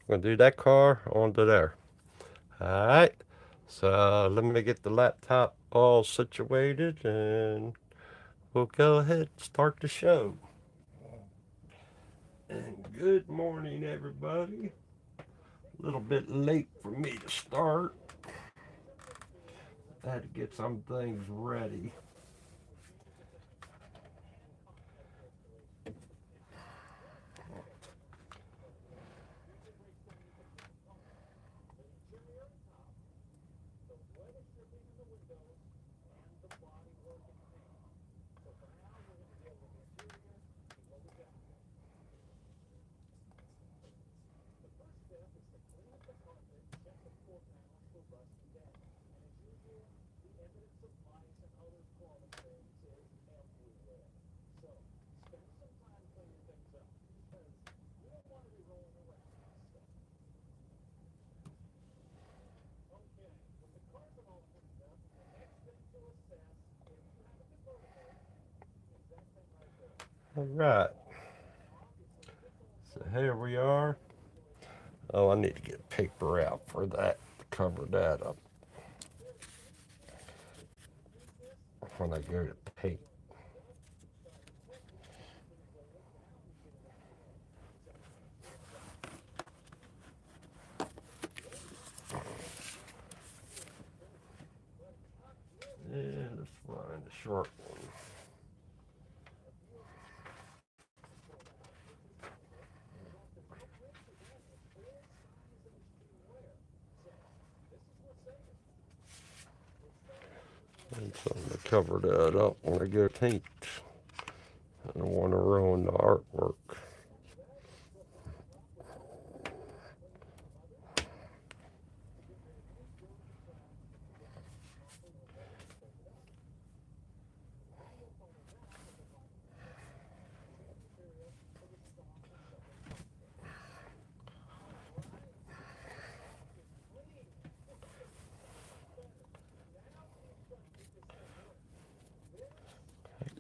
We're gonna do that car onto there. Alright. So let me get the laptop all situated and we'll go ahead and start the show. And good morning, everybody. A little bit late for me to start. I had to get some things ready. Alright. So here we are. Oh, I need to get paper out for that to cover that up when I go to paint. Yeah, let's find the short one. And something to cover that up when I go paint. I don't want to ruin the artwork.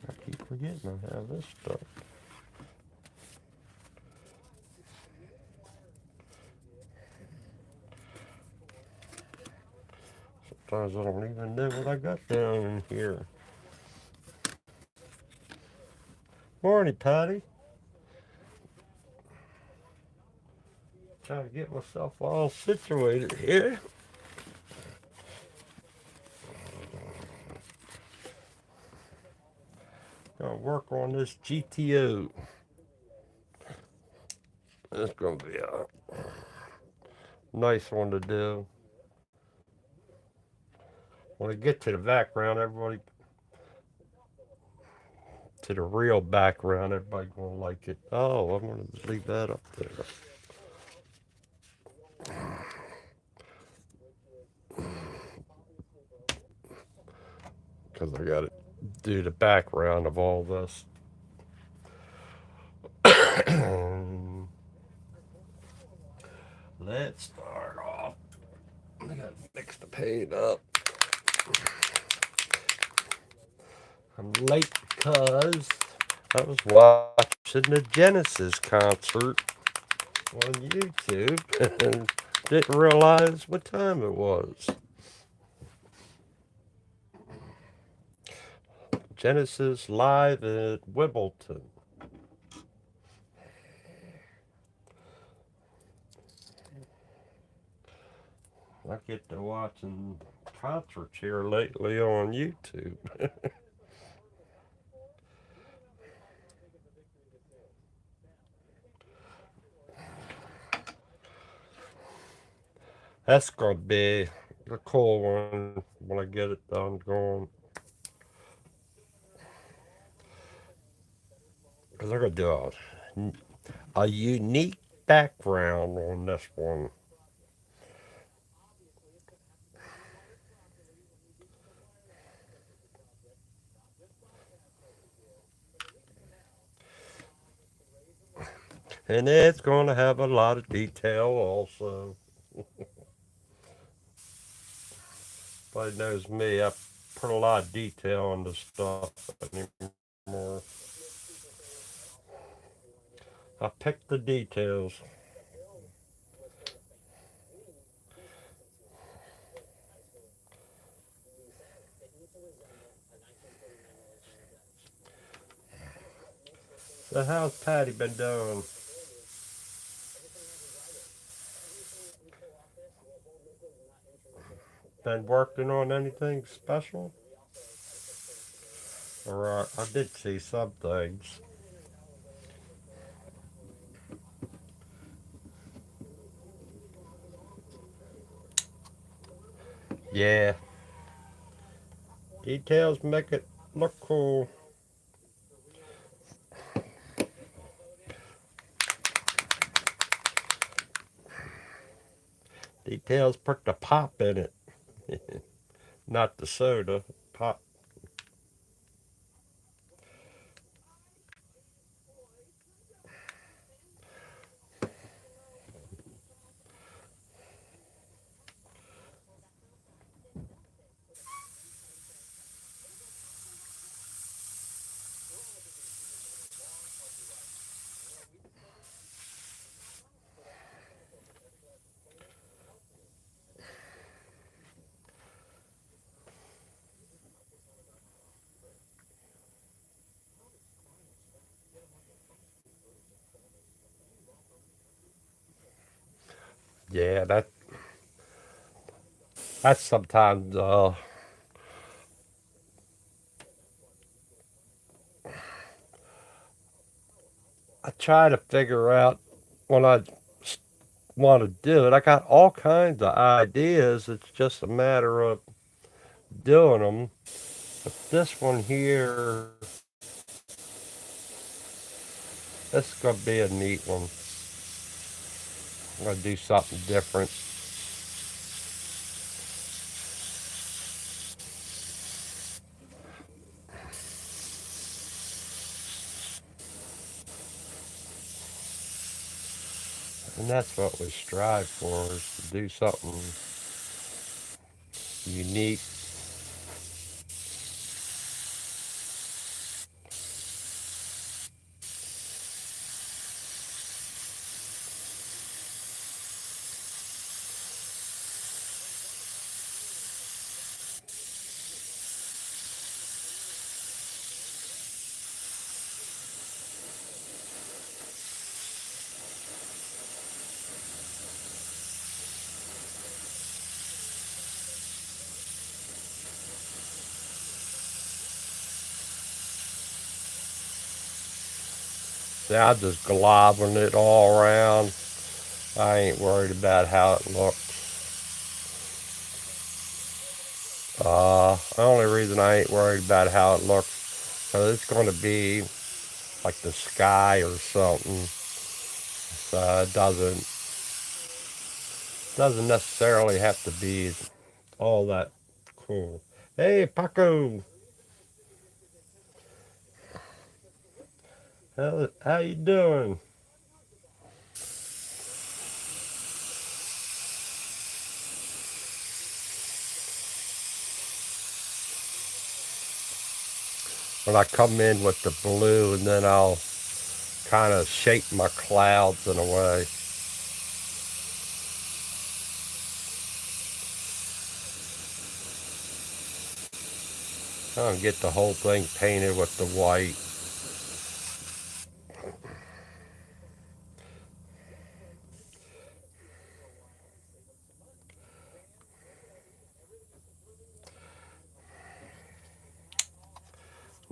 I keep forgetting I have this stuff. Sometimes I don't even know what I got down in here. Morning, Patty. Trying to get myself all situated here. Gonna work on this GTO. It's gonna be a nice one to do. When I get to the background, everybody, to the real background, everybody gonna like it. Oh, I'm gonna leave that up there. Because I gotta do the background of all this. Let's start off. I gotta mix the paint up. I'm late because I was watching the Genesis concert on YouTube and didn't realize what time it was. Genesis live at Wimbledon. I get to watching concerts here lately on YouTube. That's gonna be a cool one when I get it done going. Cause they're gonna do a unique background on this one. And it's gonna have a lot of detail also. Everybody knows me, I put a lot of detail on the stuff anymore. I pick the details. So how's Patty been doing? Been working on anything special? Or I did see some things. Yeah, details make it look cool. Details put the pop in it, not the soda. Pop. Yeah, that's sometimes I try to figure out when I want to do it. I got all kinds of ideas. It's just a matter of doing them. But this one here, this is gonna be a neat one. I'm gonna do something different. And that's what we strive for, is to do something unique. See, I'm just globbing it all around. I ain't worried about how it looks. The only reason I ain't worried about how it looks, because it's going to be like the sky or something. So it doesn't necessarily have to be all that cool. Hey, Paco, how you doing? When I come in with the blue, and then I'll kind of shape my clouds in a way. I'll get the whole thing painted with the white.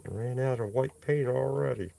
I ran out of white paint already.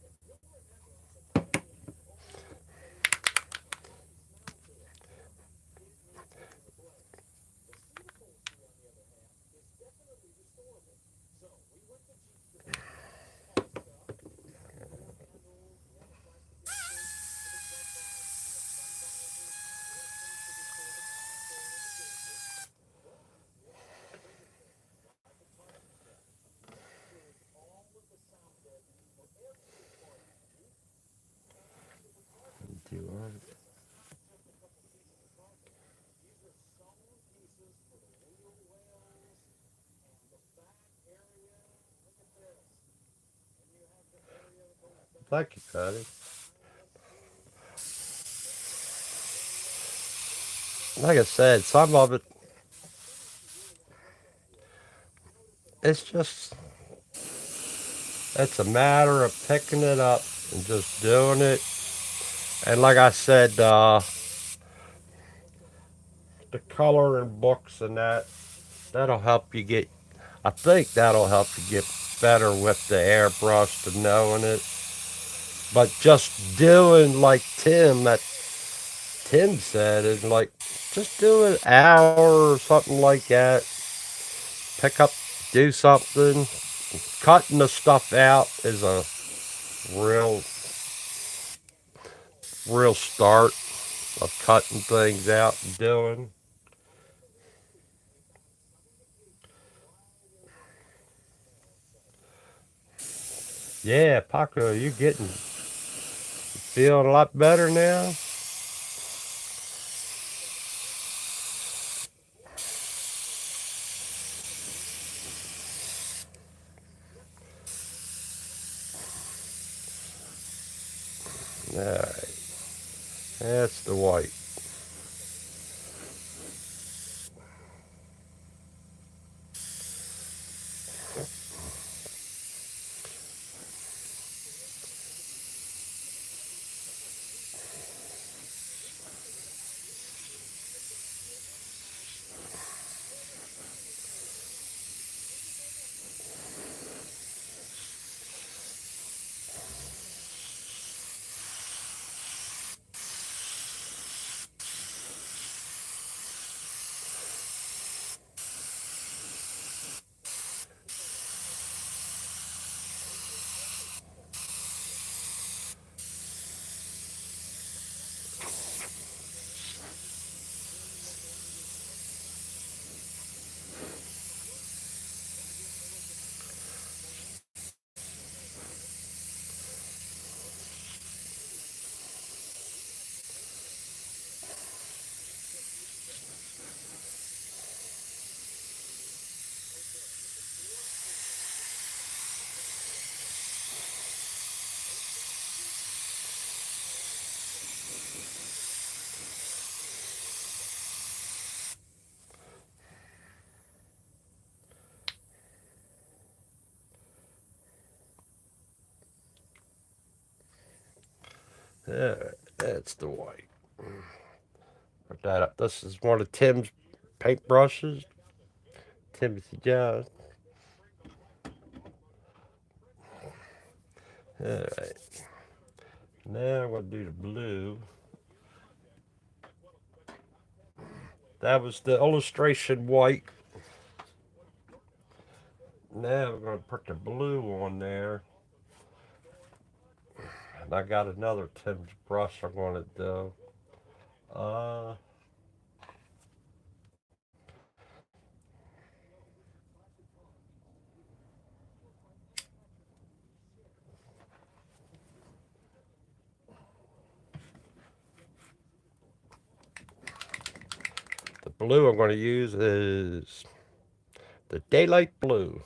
Thank you, Patty. Like I said, some of it, it's just, it's a matter of picking it up and just doing it. And like I said, the coloring books and that'll help you get. I think that'll help you get better with the airbrush to knowing it. But just doing like Tim said, is like just do an hour or something like that. Pick up, do something. Cutting the stuff out is a real, real start of cutting things out and doing. Yeah, Paco, you getting feeling a lot better now? All right, that's the white. Yeah, that's the white. Put that up. This is one of Tim's paintbrushes. Timothy John. All right. Now I'm going to do the blue. That was the illustration white. Now we're going to put the blue on there. And I got another Tim's brush I'm going to do. Uh, the blue I'm going to use is the Daylight Blue.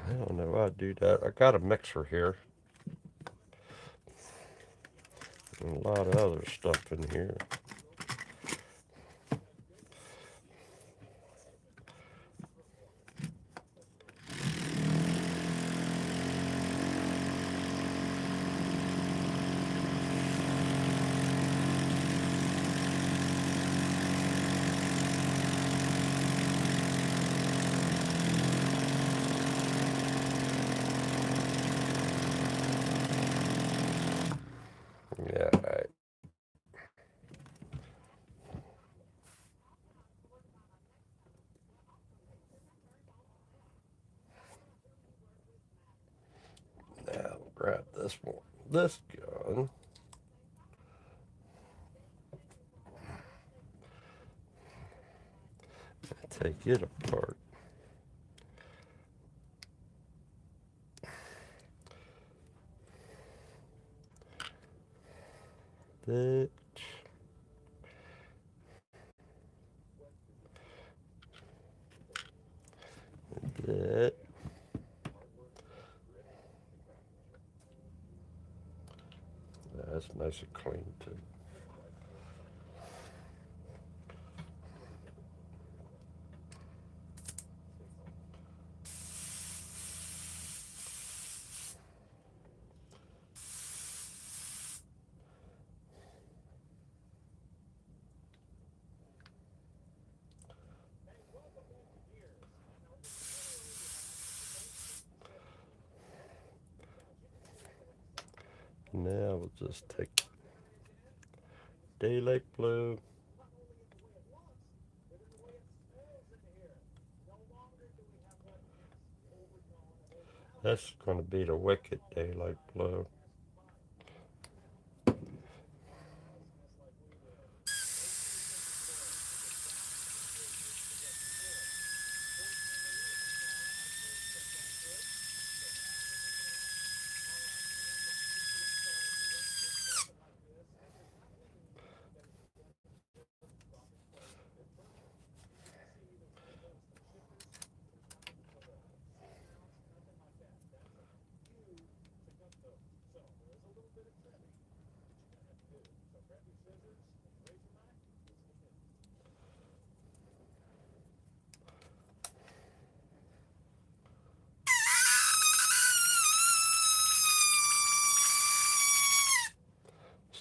I don't know how to do that. I got a mixer here. And a lot of other stuff in here. Yeah, right. Now I'll grab this one. This gun. Take it apart. That. That. That's nice and clean too. Now we'll just take daylight blue. That's going to be the wicked daylight blue.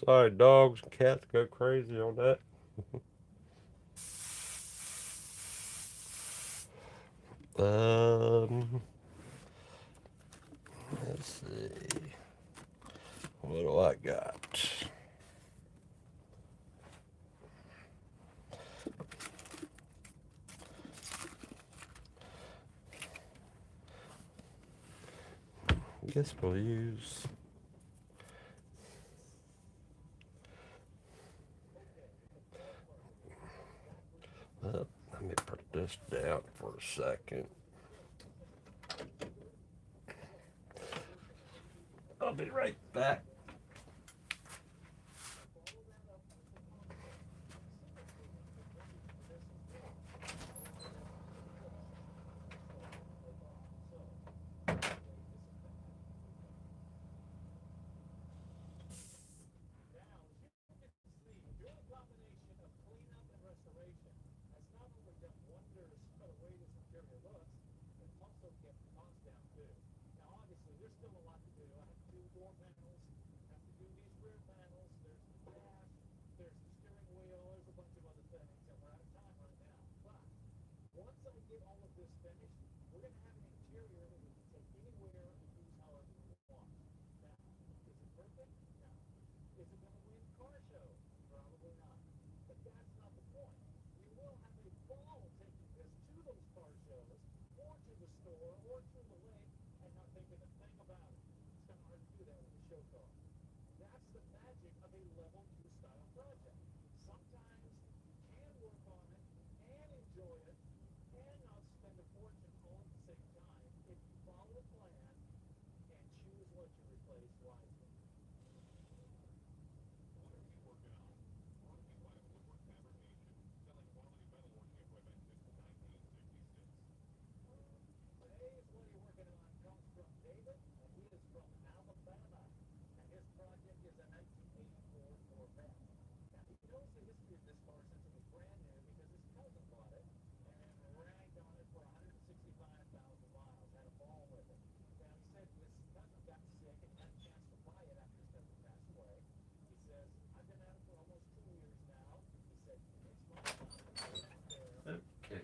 Sorry, dogs and cats go crazy on that. Um, let's see. What do I got? I guess we'll use. Let me put this down for a second. I'll be right back. Okay.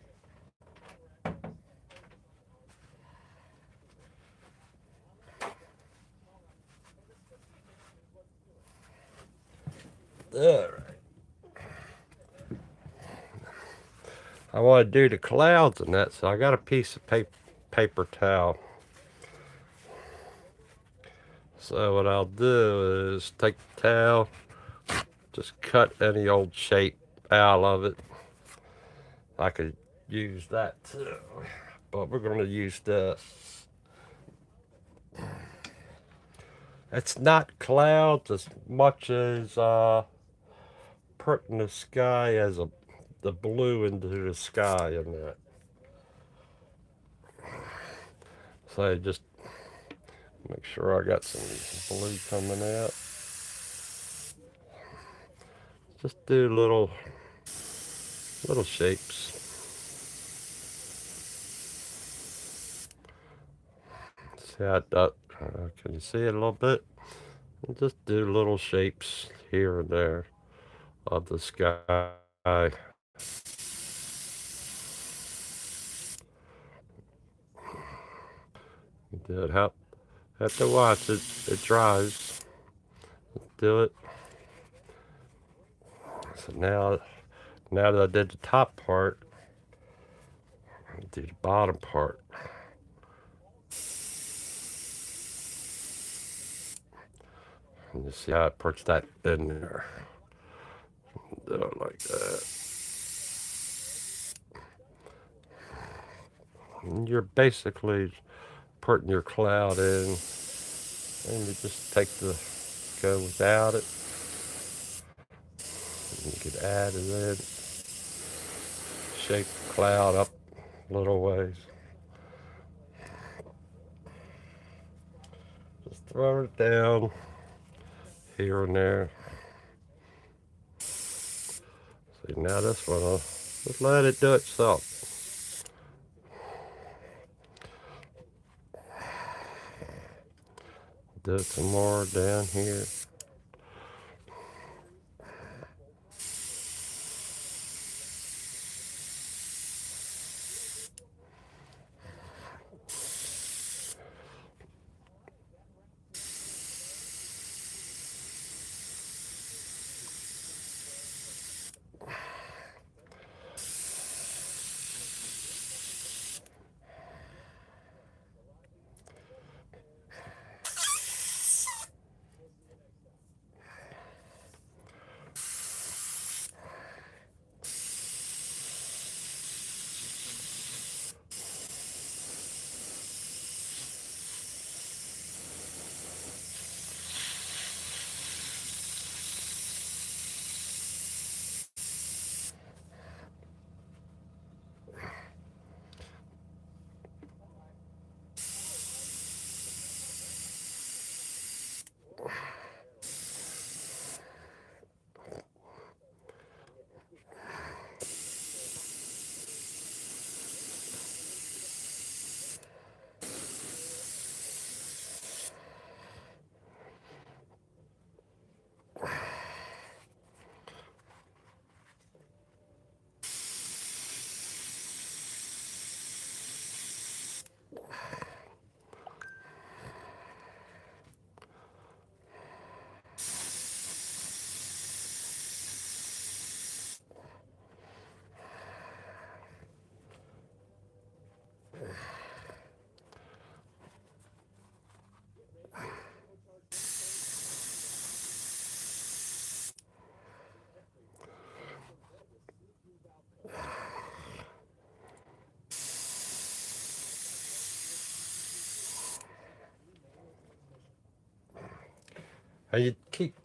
All right. I want to do the clouds and that, so I got a piece of paper towel. So what I'll do is take the towel, just cut any old shape out of it. I could use that too, but we're going to use this. It's not clouds as much as putting the sky as the blue into the sky in that. So just make sure I got some blue coming out. Just do little shapes. See how it does. Can you see it a little bit? And just do little shapes here and there of the sky. You do it. Have to watch it. It dries. do it. So now that I did the top part, I'll do the bottom part. And you see how it puts that in there. Do it like that. And you're basically putting your cloud in, and you just go without it. And you could add it in, shape the cloud up little ways. Just throw it down here and there. See, now this one, I'll just let it do itself. Do it some more down here. And you keep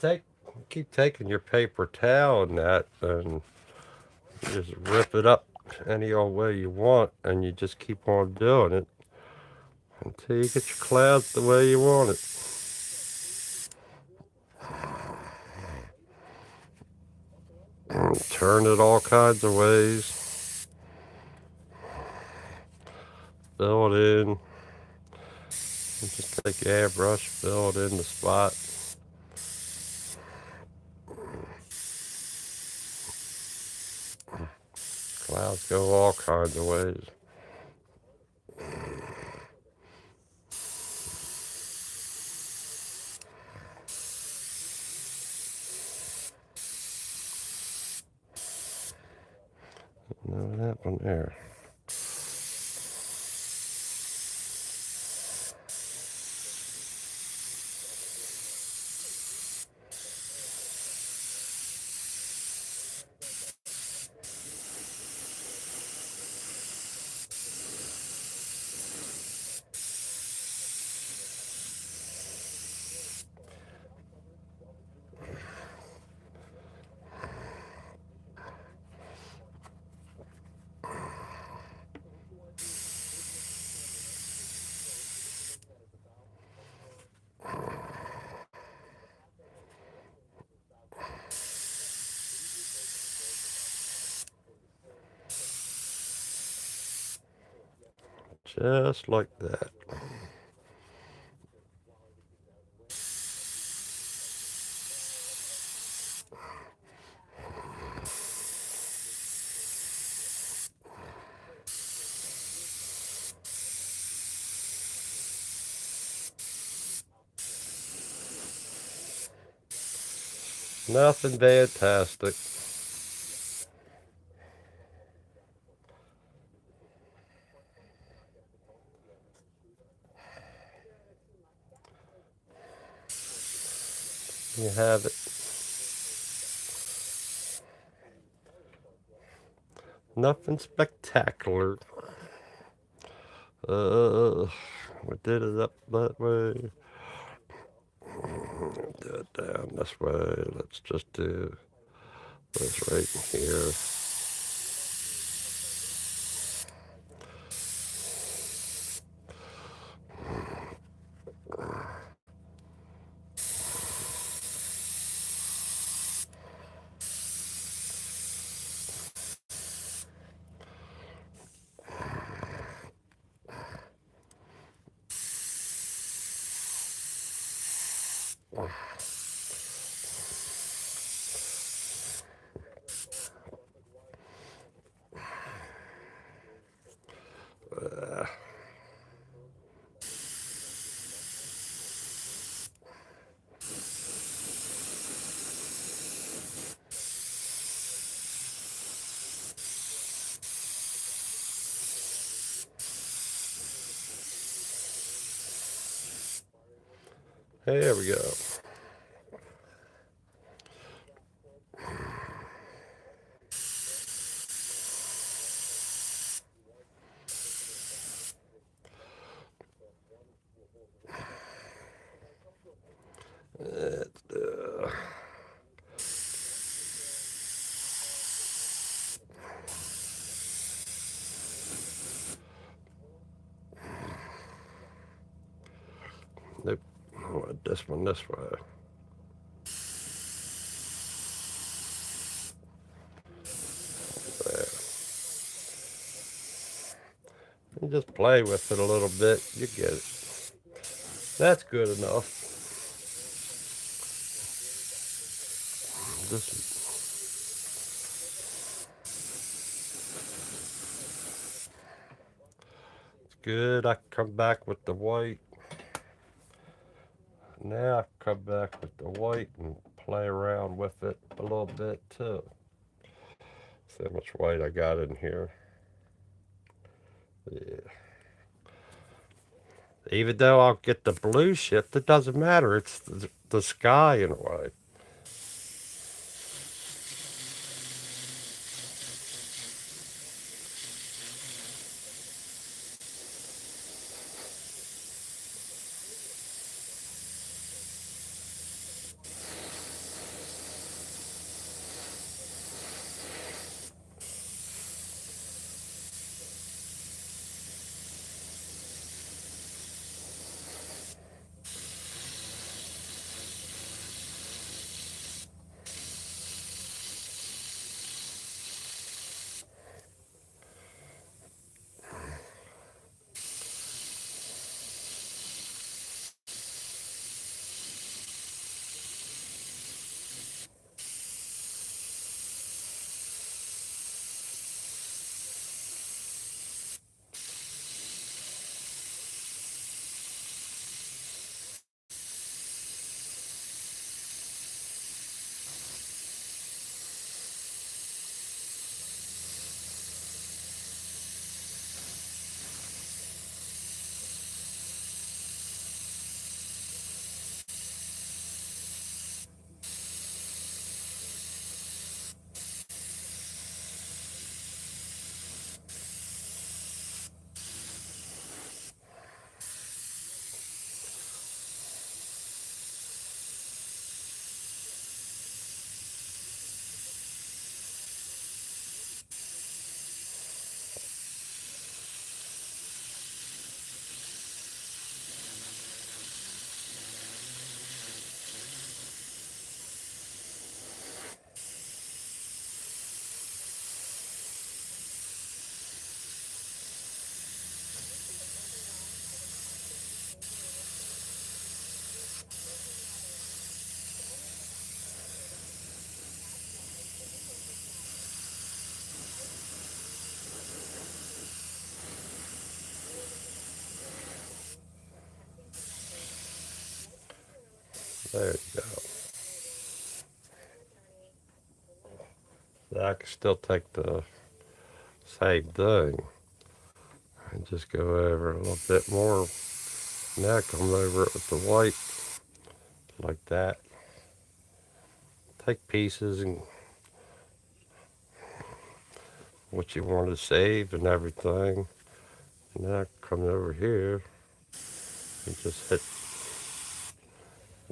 taking your paper towel and that, and just rip it up any old way you want, and you just keep on doing it until you get your clouds the way you want it. Turn it all kinds of ways. Fill it in. And just take your airbrush, fill it in the spot. Clouds go all kinds of ways. No, that one there. Just like that. Nothing fantastic. You have it. Nothing spectacular. We did it up that way. Do it down this way. Let's just do this right here. There we go. Let's do. Nope. I want this one this way. There. You just play with it a little bit. You get it. That's good enough. This is good. I can come back with the white. Now I come back with the white and play around with it a little bit too. See how much white I got in here. Yeah. Even though I'll get the blue shift, it doesn't matter. It's the sky in a way. There you go. I can still take the same thing and just go over a little bit more. Now come over it with the white like that. Take pieces and what you want to save and everything. Now come over here and just hit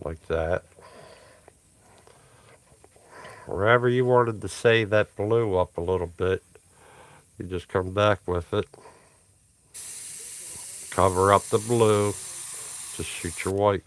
like that. Wherever you wanted to save that blue up a little bit, you just come back with it. Cover up the blue. Just shoot your white.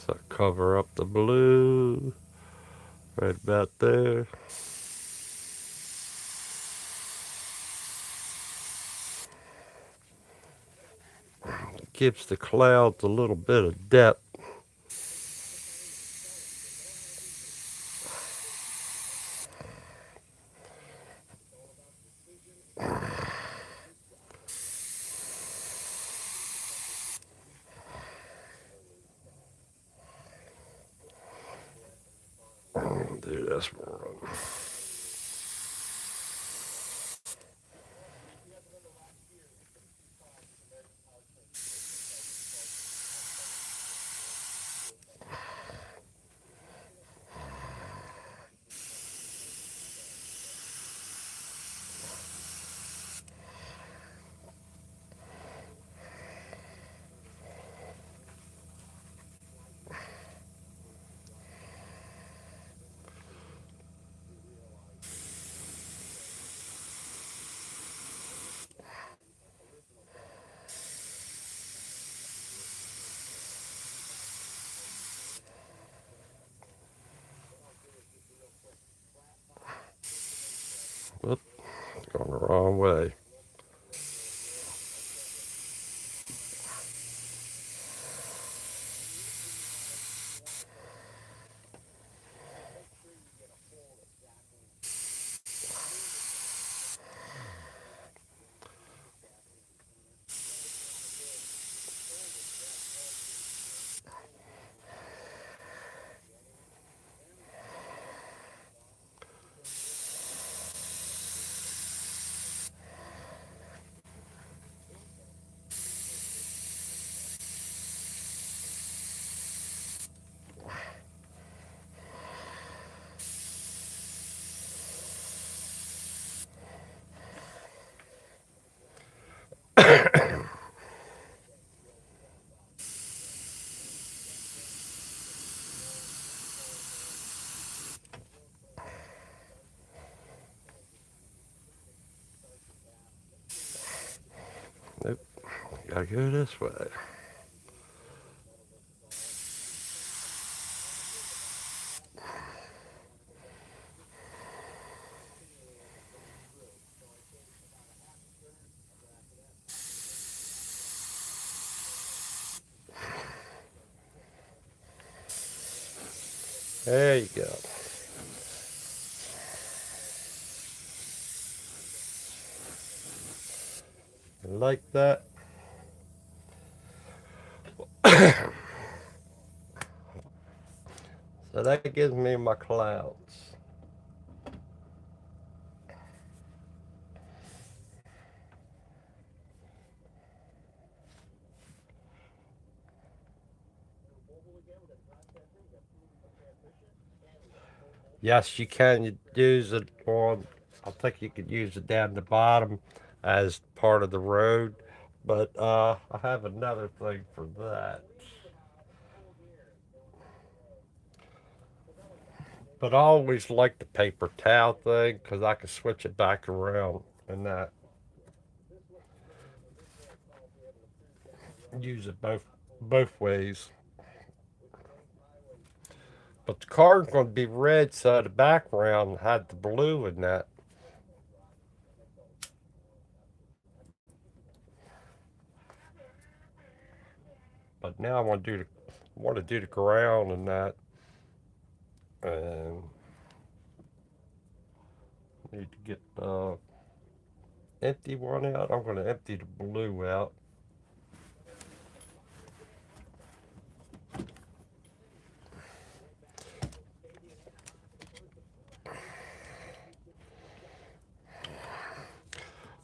So cover up the blue right about there. Gives the clouds a little bit of depth. Do this one. Whoop, it's going the wrong way. Nope, gotta go this way. There you go. Like that. So that gives me my clouds. Yes, you can use it on, I think you could use it down the bottom as part of the road. But I have another thing for that. But I always like the paper towel thing because I can switch it back around and that use it both ways. But the card's going to be red, so the background had the blue in that. But now I want to do the ground and that, and need to get the empty one out. I'm going to empty the blue out.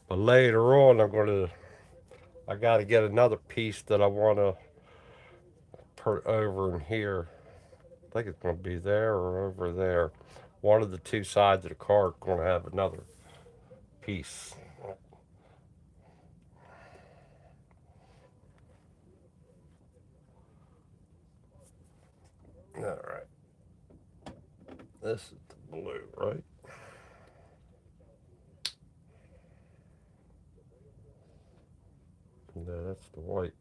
But later on, I got to get another piece that I want to put over in here. I think it's going to be there or over there. One of the two sides of the car is going to have another piece. All right. This is the blue, right? No, that's the white.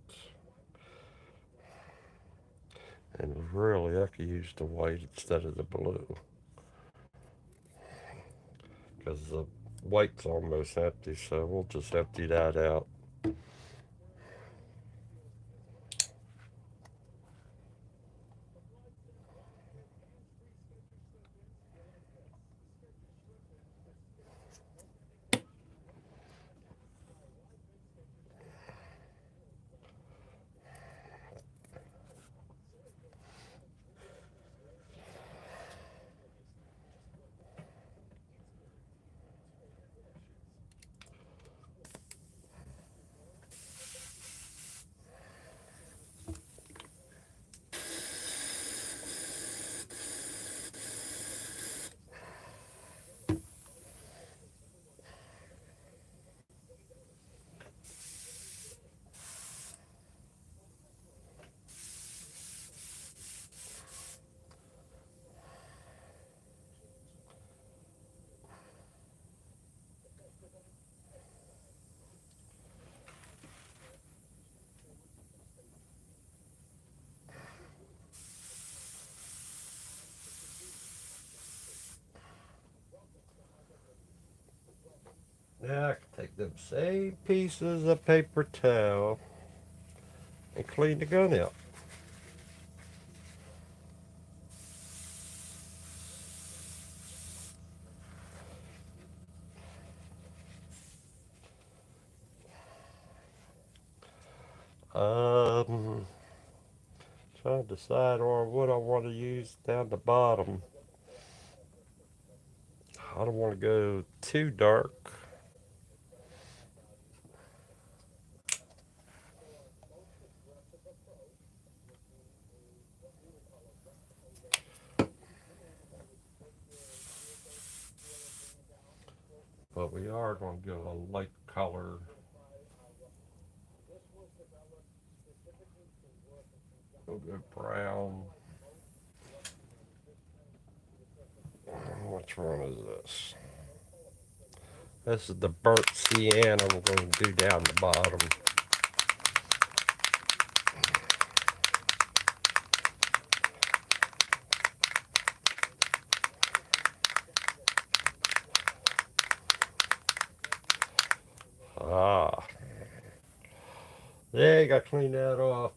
And really, I could use the white instead of the blue because the white's almost empty. So we'll just empty that out. Now I can take them same pieces of paper towel and clean the gun out. Um, Trying to decide on what I want to use down the bottom. I don't want to go too dark, but we are going to go a light color. We'll go brown. Which one is this? This is the burnt sienna we're going to do down the bottom. Ah, there you got to clean that off.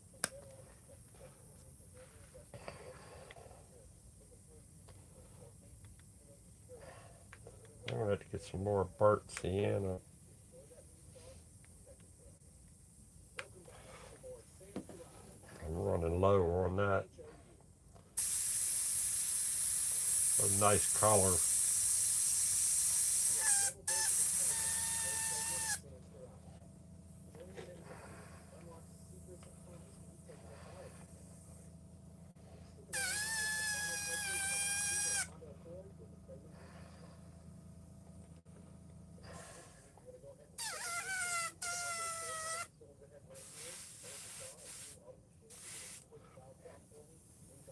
I'm going to have to get some more burnt sienna. I'm running low on that. A nice color.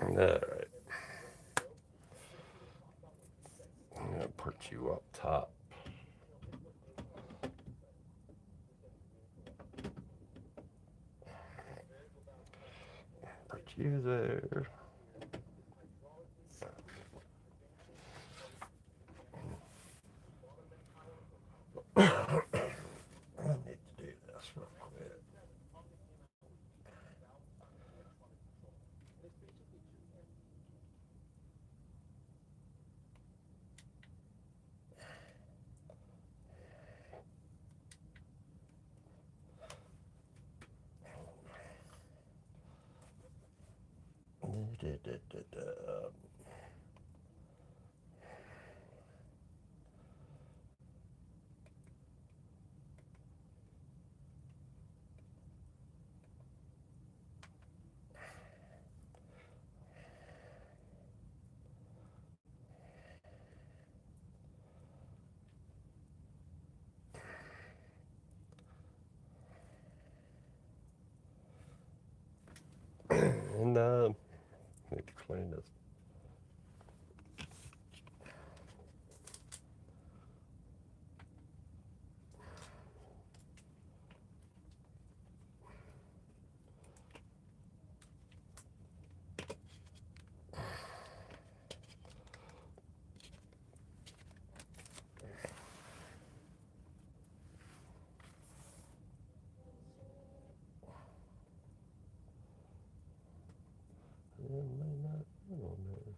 All right. I'm going to put you up top. Put you there. I need to do this real quick. And need to clean this. It may not be on there.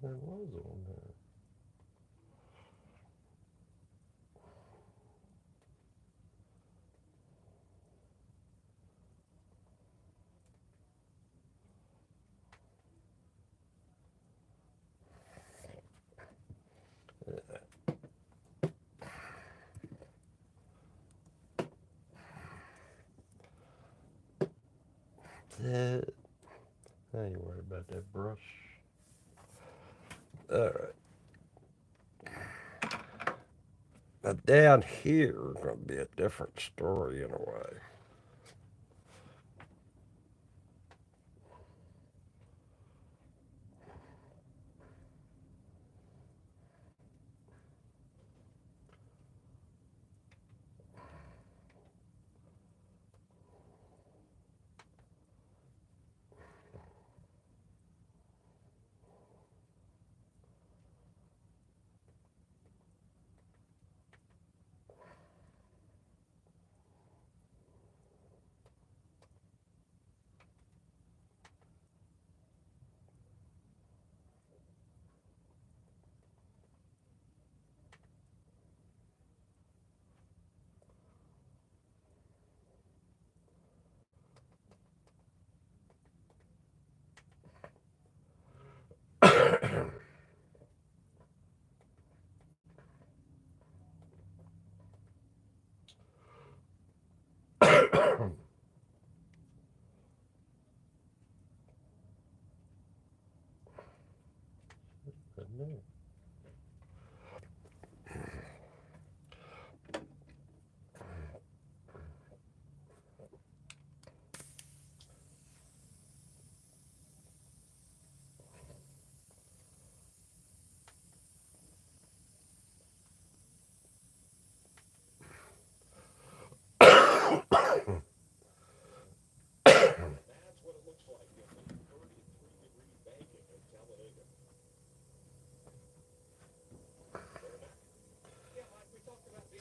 It was on there. That. I ain't worried about that brush. Alright. Now down here is going to be a different story in a way.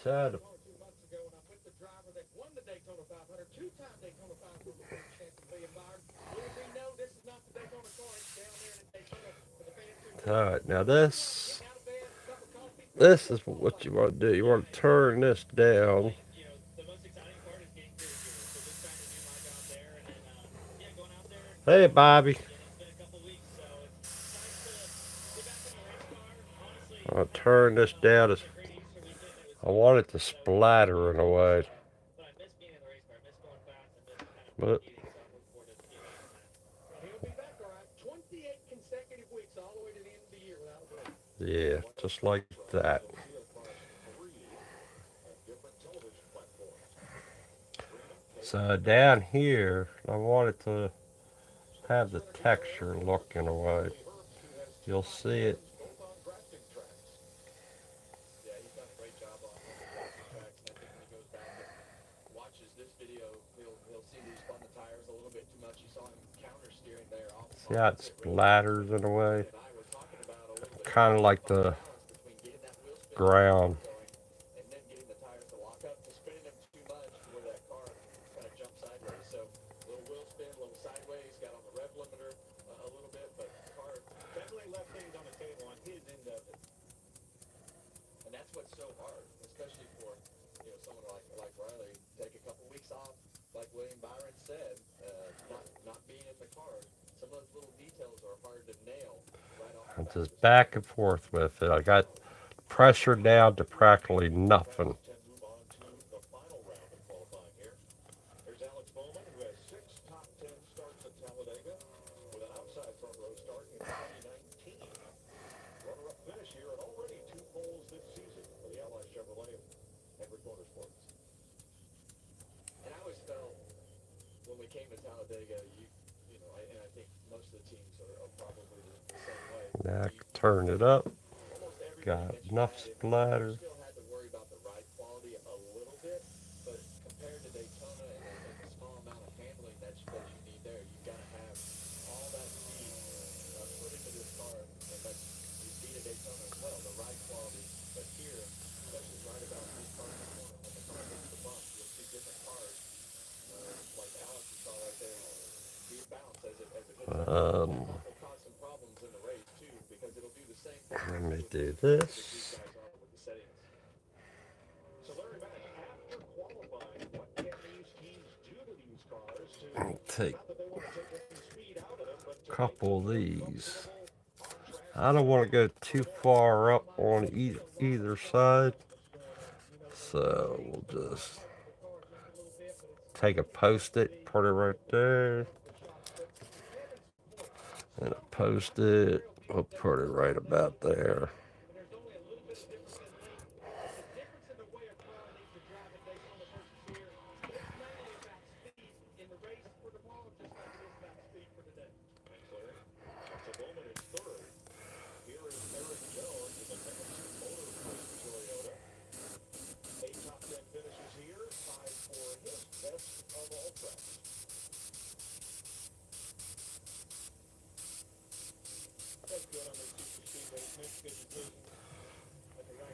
Tired of Alright, now this is what you want to do. You want to turn this down. Hey, Bobby. I'll turn this down. I want it to splatter in a way. But yeah, just like that. So down here, I want it to have the texture look in a way. You'll see it. See how it splatters in a way? Kind of like the ground. I'm just back and forth with it. I got pressure down to practically nothing. Now I can turn it up. Got enough splatter. Um, Let me do this. I'll take a couple of these. I don't want to go too far up on either side. So we'll just take a post-it, put it right there. And a post-it, we'll put it right about there.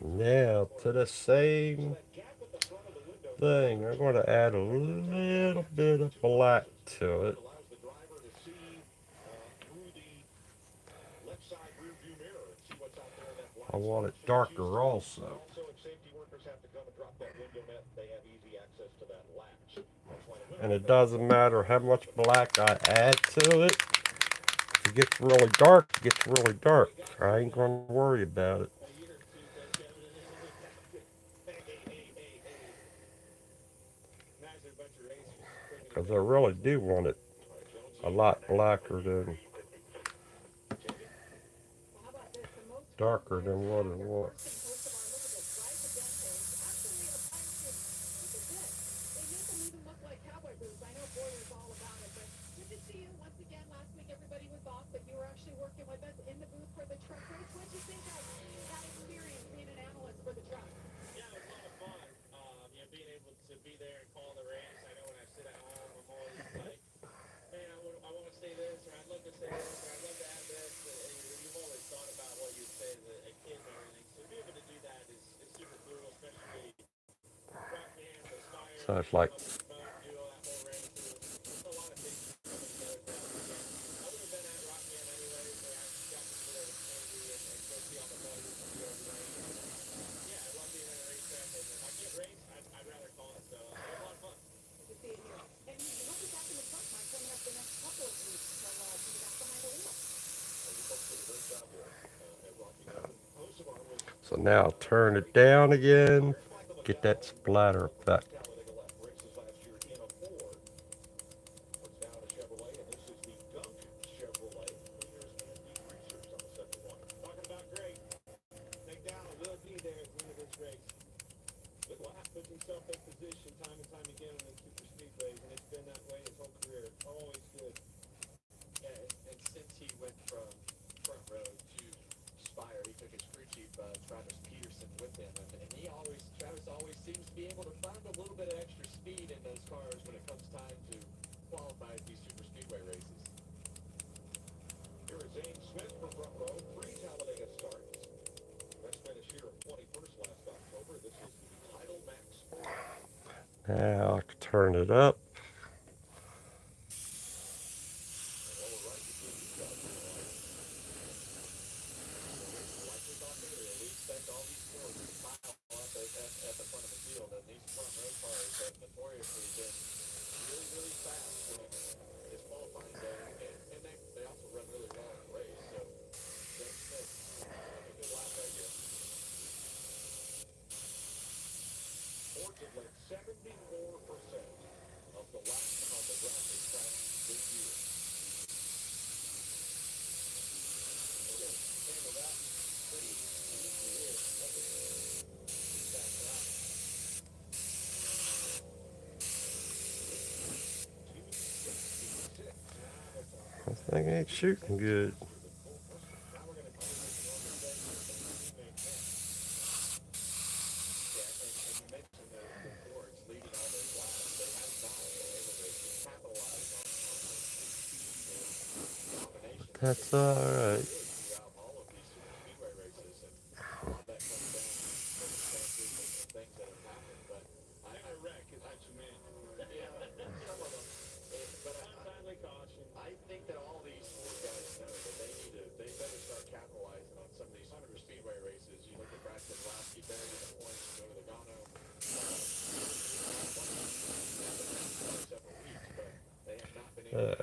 Now to the same thing, I'm going to add a little bit of black to it. I want it darker also. And it doesn't matter how much black I add to it. If it gets really dark, it gets really dark. I ain't going to worry about it. Because I really do want it a lot blacker than darker than what it was. So it's like so now I'll turn it down again, get that splatter effect. Now I can turn it up. This thing ain't shooting good. That's alright. Uh,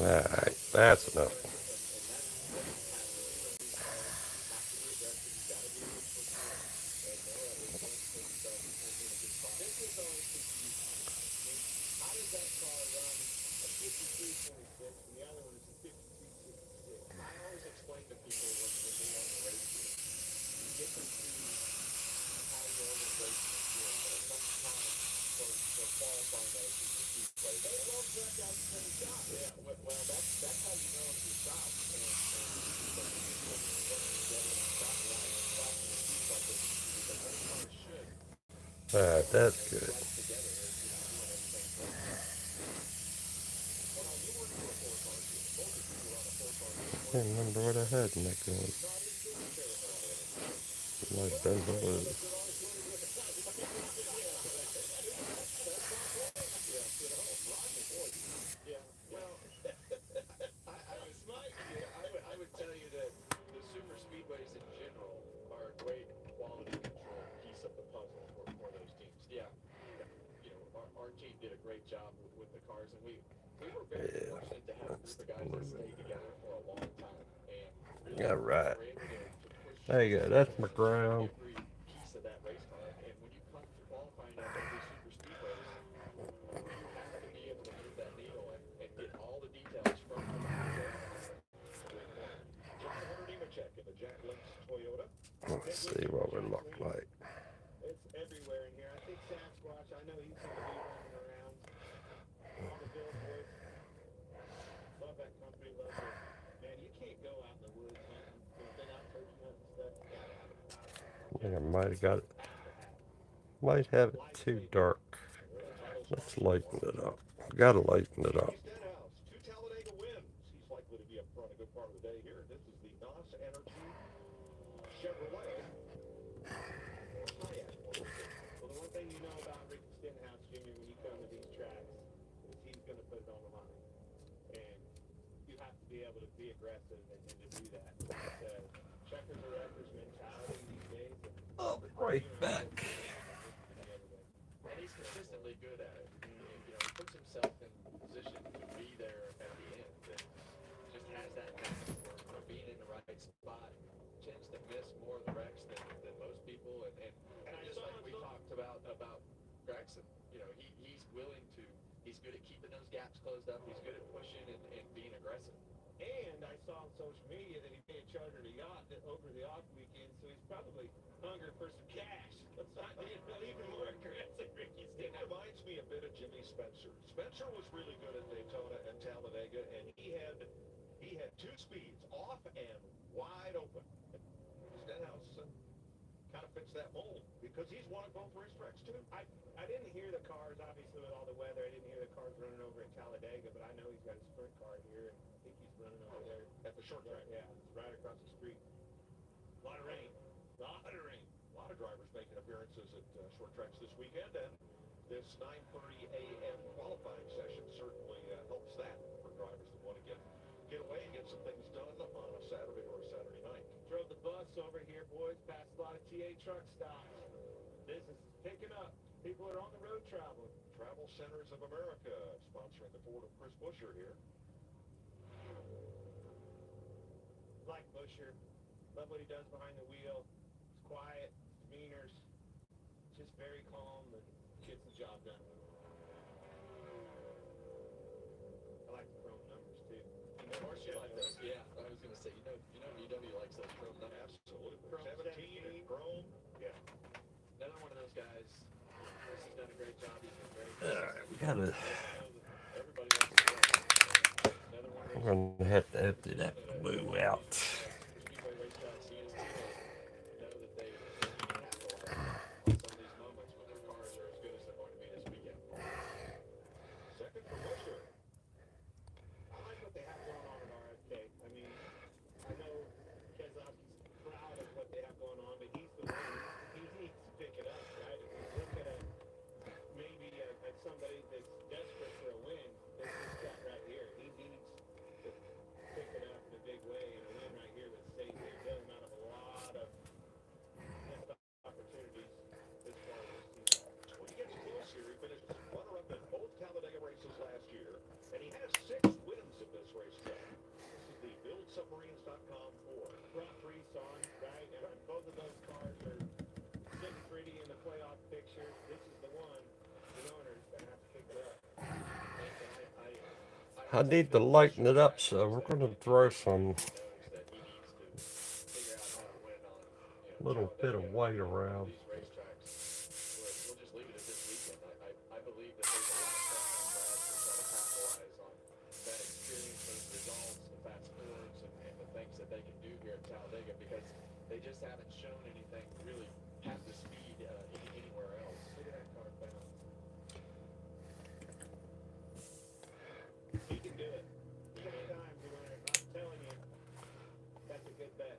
alright, that's enough. Alright, that's good. I can't remember what I had in that gun. It might have been blue. Yeah, that's the blue. Alright. There you go. That's my ground. Let's see what we look like. I think I might have got it. Might have it too dark. Let's lighten it up. Gotta lighten it up. I'll be right back. across the street. A lot of rain. A lot of rain. A lot of drivers making appearances at short tracks this weekend, and this 9:30 a.m. qualifying session certainly helps that for drivers that want to get away and get some things done on a Saturday or a Saturday night. Drove the bus over here, boys, past a lot of TA truck stops. Business is picking up. People are on the road traveling. Travel Centers of America sponsoring the Ford of Chris Buescher here. Like Buescher. Love what he does behind the wheel. It's quiet, demeanors, just very calm and gets the job done. I like the chrome numbers too. Of course you like those. Yeah, I was gonna say, VW likes those chrome numbers. Absolutely. Chrome 17 and chrome. Yeah. Another one of those guys. Chris has done a great job. He's been very Alright, we gotta. Everybody wants to win. Another one of I'm those gonna have to empty that blue out. Speedway racetracks he is to know that they capitalize on some of these moments when their cars are as good as they're going to be this weekend. Second for Buescher. I like what they have going on at RFK. I mean, I know Keselowski's proud of what they have going on, but he's the one. He needs to pick it up, right? If you look at at somebody that's desperate for a win, this guy right here, he needs to pick it up in a big way, and a win right here would save him out of a lot of missed opportunities this far this season. When he gets close here, he finished runner-up in both Talladega races last year, and he has 6 wins at this racetrack. This is the BuildSubmarines.com Ford. Brought Reese on, right? And both of those cars are sitting pretty in the playoff picture. This is the one the owner's going to have to pick it up. I need to lighten it up, so we're gonna throw some little bit of white around. We'll just leave it at this weekend. I believe that there's a lot of pressure on drivers to try to capitalize on that experience, those results, the fast forwards, and the things that they can do here at Talladega, because they just haven't shown anything really at the speed anywhere else. Look at that car bounce. He can do it. Anytime, you learn it. I'm telling you, that's a good bet.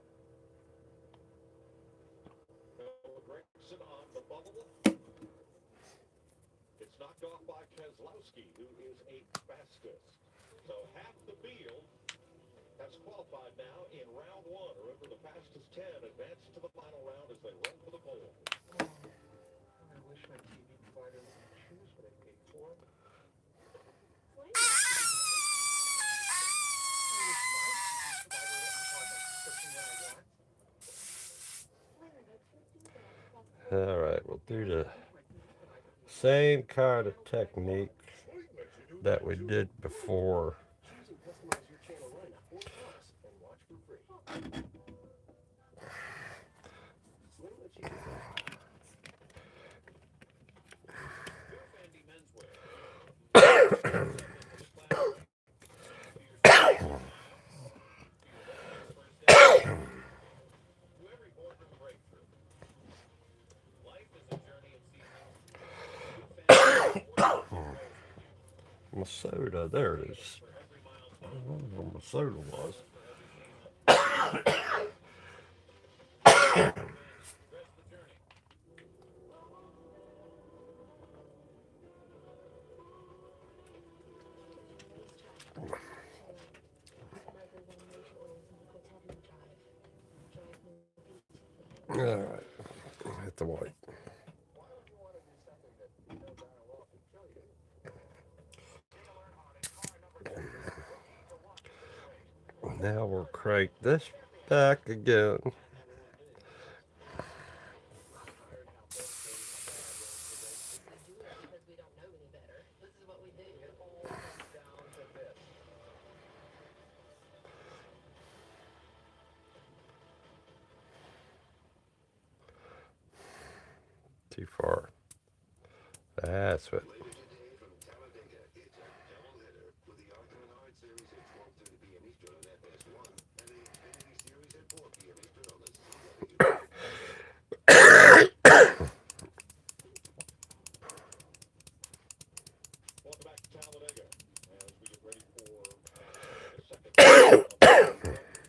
Gregson on the bubble. It's knocked off by Keselowski, who is 8th fastest. So half the field has qualified now in round 1. Remember, the fastest 10 advance to the final round as they run for the pole. I wish my TV provider would choose what I paid for. Alright, we'll do the same kind of technique that we did before. My soda, there it is. I don't know where my soda was. Alright, hit the white. Now we'll crank this back again. Too far. That's what. Welcome back to Talladega as we get ready for the second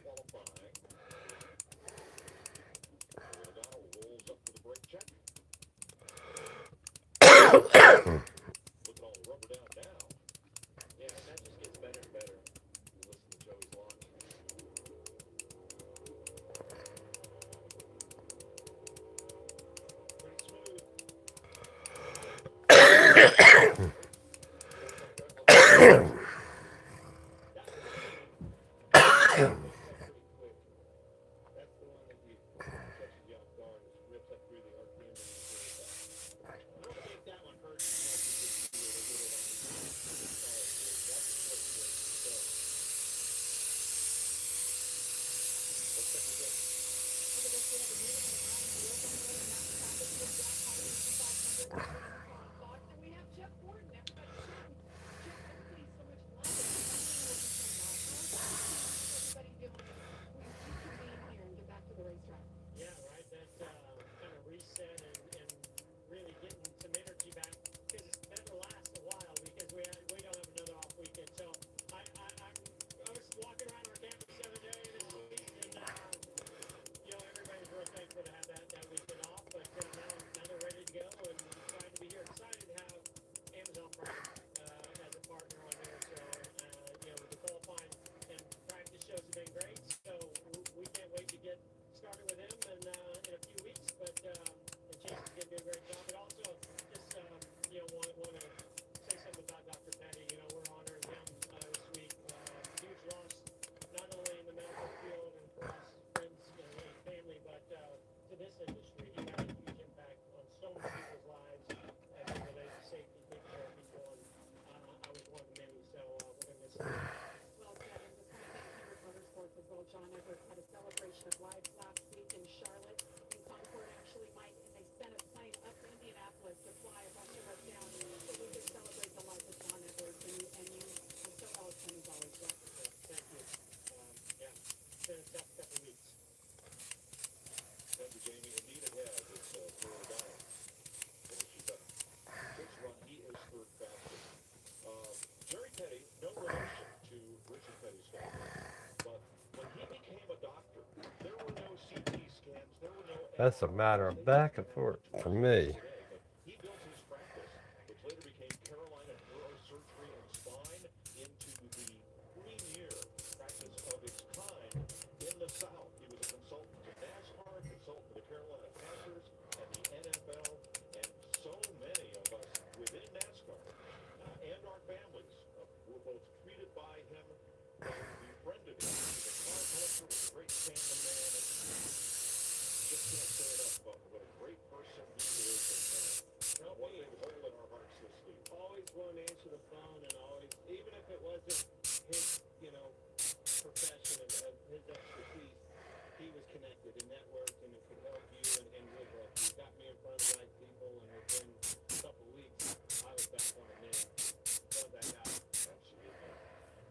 qualifying. pretty quick. That's the one that catches you off guard. It rips up through the RPM range really fast. I don't think that one hurts as much as if you were to hit it on the solid grid. That's a slick grid. So What's second game? Over this we have a new one, Ryan Wheels on the road, Mountain Classic with Jack Holiday 500 between McClung and Fox. And we have Jeff Gordon, everybody's shooting. Jeff, everybody's so much lighter. Finally away from how's the routine? How's everybody doing as we reconvene here and get back to the racetrack? yeah, right. That kind of reset and really getting some energy back because that'll last a while because we don't have another off weekend. So I was walking around our campus the other day this week and everybody's real thankful to have that weekend off. But now they're ready to go and excited to be here. Excited to have Amazon Prime as a partner on here. So the qualifying and practice shows have been great. So we can't wait to get started with him in a few weeks. But and Jason's gonna do a great job. But also just want to say something about Dr. Petty. We're honoring him this week. Huge loss, not only in the medical field and for us friends and family, but to this industry. He had a huge impact on so many people's lives as it relates to safety, taking care of people, and I was one of the many. So we're gonna miss him. Well said. And this morning, Henrik Motorsports as well. John Edwards had a celebration of life last week in Charlotte. In Concord, actually, Mike, and they sent a plane up to Indianapolis to fly a bunch of us down so we could celebrate the life of John Edwards. And you were so eloquent as always, Jeff. Thank you. It's been a tough couple weeks. Thank you, Jamie. Indeed it has. It's Florida down. Finishes up 6 run. He is third fastest. Jerry Petty, no relation to Richard Petty's family. But when he became a doctor, there were no CT scans. There were no That's a matter of back and forth for me. today, but he built his practice, which later became Carolina Neurosurgery and Spine, into the premier practice of its kind in the South. He was a consultant to NASCAR, consultant to the Carolina Panthers and the NFL, and so many of us within NASCAR and our families were both treated by him and befriended him. He was a car collector, was a great family man, and just can't say enough about what a great person he is and what they hold in our hearts this week. Always willing to answer the phone and always, even if it wasn't his, profession and his expertise, he was connected and networked and could help you and would help you. Got me in front of the right people, and within a couple of weeks, I was back on the name. Love that guy. Absolutely.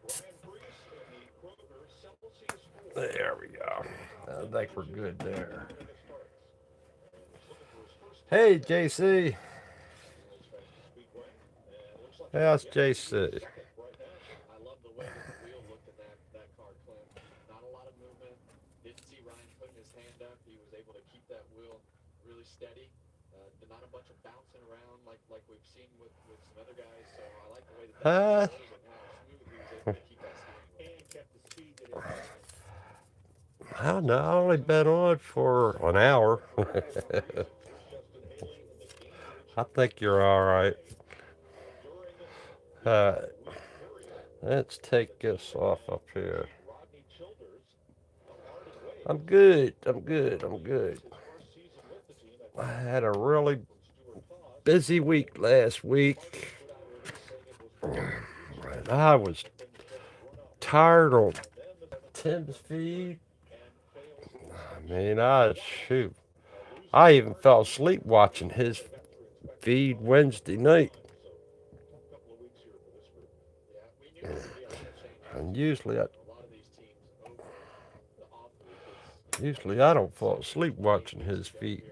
Ryan Priest in the Kroger Celsius 4. There we go. I think we're good there. Hey, JC. How's JC? I love the way that the wheel looked in that car, Clint. Not a lot of movement. Didn't see Ryan putting his hand up. He was able to keep that wheel really steady. Not a bunch of bouncing around like we've seen with some other guys. So I like the way that goes and how smooth he was able to keep that steering wheel. And kept the speed that it had. I don't know. I only been on for an hour. I think you're all right. Let's take this off up here. I'm good. I'm good. I'm good. I had a really busy week last week. And I was tired on Tim's feed. I mean, shoot. I even fell asleep watching his feed Wednesday night. And usually I don't fall asleep watching his feed.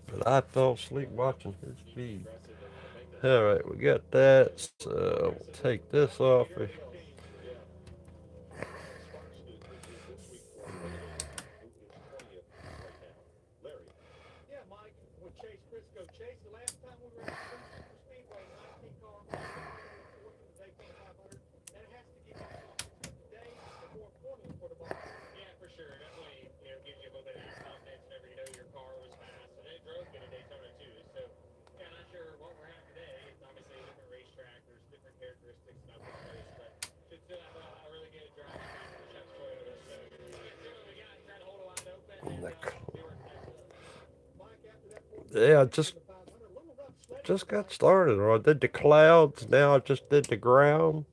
But I fell asleep watching his feed. Alright, we got that. So we'll take this off. Yeah, Mike, with Chase Briscoe. Chase, the last time we were at Super Speedway, 19 car, working the Daytona 500, that has to give you something today, but more importantly for the ball. Yeah, for sure. Definitely, gives you a little bit of confidence whenever you know your car was fast, and it drove good at Daytona too. So, yeah, not sure what we're at today. It's obviously a different racetrack, Yeah, just got started. I did the clouds. Now I just did the ground.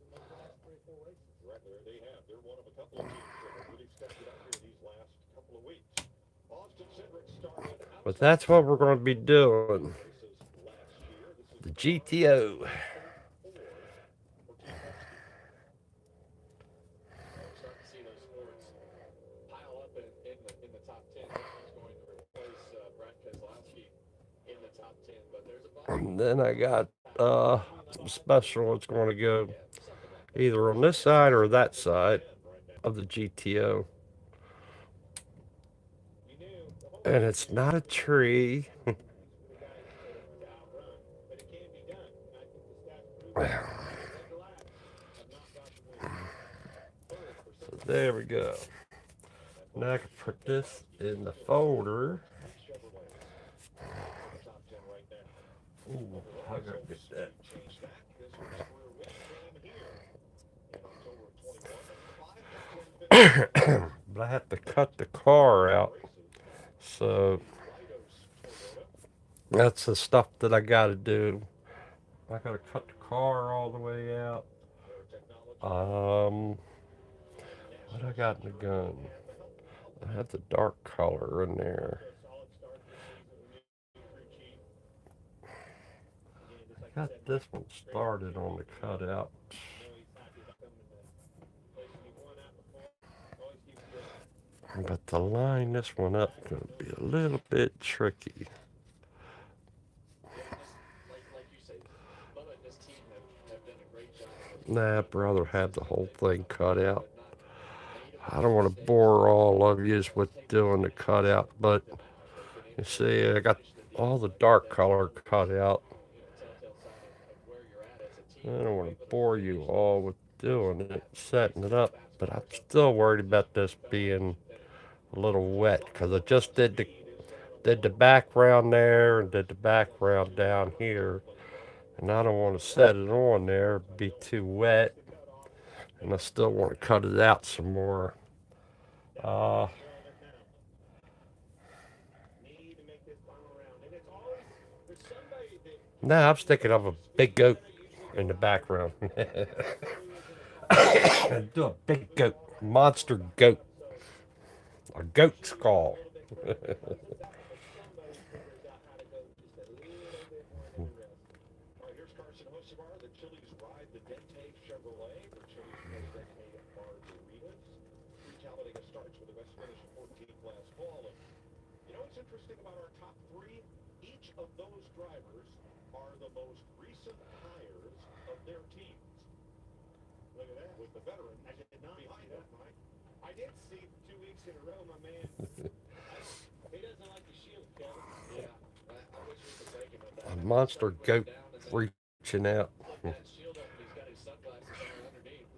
Right there they have. They're one of a couple of teams that have really stepped it up here these last couple of weeks. Austin Cindric started But outside that's what we're going to be doing. races last year. This is The the car GTO. 34 for Team Penske. Well, we're starting to see those Fords pile up in the top 10. This one's going to replace Brad Keselowski in the top 10. But there's a bunch And then I got some special. It's going to go yeah, something like that. either on this side or that side 10 right now. of the GTO. You knew the whole And reason it's they're not a using the top speed tree. is for the guys to outrun, but it can be done. And I think the stats prove it. Led the lap, have not got the win. Third for So Cindric. there we go. Now I can put this in the folder. Three Chevrolets in the top 10 right now. Ooh, I gotta get that. Change that. His first career win came here in October of 21. 5 top 10 finishes. But I have to cut the car out. Races. So Leidos Toyota. that's the stuff that I got to do. I got to cut the car all the way out. Their technology. What I got in the gun? I have the dark color in there. A solid start this season. The new crew chief. Again, just like I I got said, this one started on the cutout. I know he's happy about coming to the place he won at before. Always keeps good. But to line this one up is going to be a little bit tricky. Yeah, just like you say, Bubba and his team have done a great job of Nah, I'd rather have the whole thing cut out. but not made a I bunch don't of want to mistakes. bore all of you with doing the cutout, but Them out. They've been you able see, I to got finish the deal all the like dark that's color cut out. telltale sign of where you're at as a I team. don't You're want able to to bore finish you all with doing it, setting it up, laps but I'm back up still to worried about this finish being finish. a little wet because I just did the background there and did the background down here, and I don't want to set it on there, be too wet, and I still want to cut it out some more. Uh, Relevant now. Need to make this final round. And it's always, there's somebody that Now I was thinking of a big goat usually in the go out background. crews in the car. Do a big goat, monster goat, So a goat usually a skull. little bit quicker cleans us out, but somebody figures out how to go just a little bit more than the rest. All right, here's Carson Hocevar. The Chili's ride the Dente Chevrolet for Chili's designated margaritas. Free Talladega starts with the best finish of 14th last fall. And you know what's interesting about our top three? Each of those drivers are the most recent hires of their teams. Look at that. With the veteran I did not see behind that, them. Mike. I did see 2 weeks in a row, my man. He doesn't like the shield, Kevin. Yeah, I wish we could break him of that. A monster goat reaching out. Flip that shield up and he's got his sunglasses on underneath.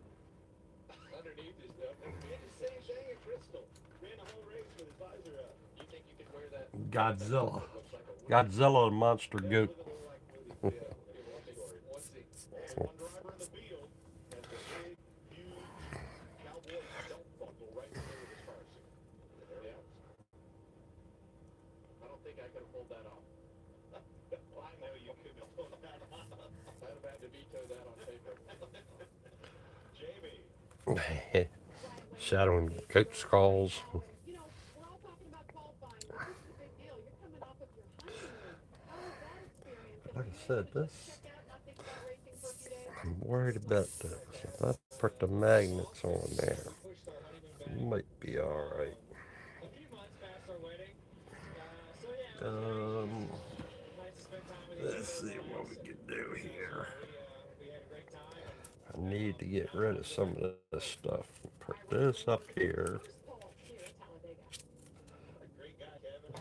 Underneath his stuff. He had the same thing at Crystal. Ran the whole race with his visor up. You think you could wear that? Godzilla. It looks like a wig. Godzilla and monster Does goat. look a little like Willie, Yeah, yeah. it was a story. Onesie. Only one driver in the field has the big, huge cowboy belt buckle right in the middle of his car seat. And there it is. I don't think I could have pulled that off. Well, I know you couldn't have pulled that off. I'd have had to veto that on paper. Jamie. Shadowing goat skulls. You know, we're all talking about qualifying, but this is a big deal. You're coming off of your honeymoon. How was that experience? And Like were I you said, able to this, check out, not think about racing for a few days? I'm worried about this. If I put the magnets on there, We pushed our honeymoon back it might be alright. a few months past our wedding. So yeah, it was nice to spend time with each other. Let's see what we can do here. We had a great time. I need to get rid of some of this stuff. Put this up here. First pole here at Talladega. A great guy, Kevin.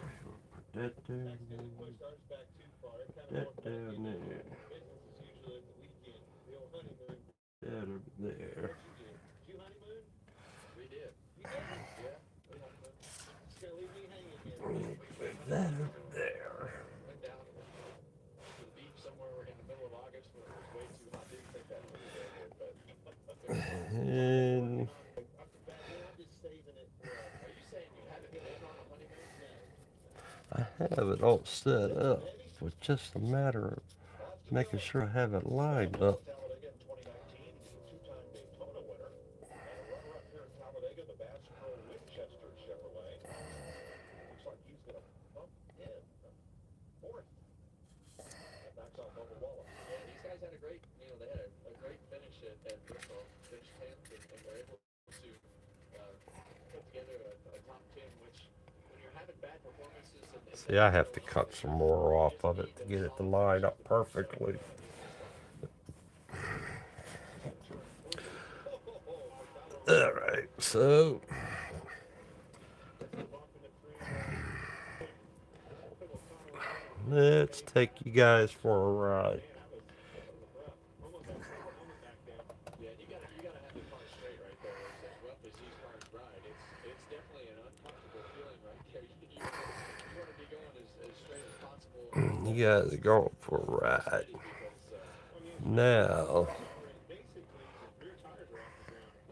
Put that down That's there. gonna push ours back too far. It kind That of down there. business is usually at the weekend. The old honeymoon. That over there. What you do? Did you honeymoon? We did. You did? Yeah, we honeymooned. Just gonna leave me hanging here. Put that over there. Went down to the beach somewhere in the middle of August when it was way too hot. Didn't think that would be very good, but And I'm just saving it for. are you saying you had to get in on a honeymoon? I have it all set up. It's just a matter of making sure I have it lined up. Talladega in 2019. He's a two-time Daytona winner and a runner-up here at Talladega, the Bass Pro Winchester Chevrolet. Looks like he's going to bump in fourth. That knocks out Bubba Wallace. Yeah, these guys had a great, they had a great finish at Bristol, finished 10th, and were able to put together a top 10, which when you're having bad performances and See, I have to cut some more off of it to get it to line up perfectly. Alright, so let's take you guys for a ride. yeah, you gotta have the car straight right there. As rough as these cars ride, it's definitely an uncomfortable feeling right there. You wanna be going as straight as possible. You guys are going for a ride. Now,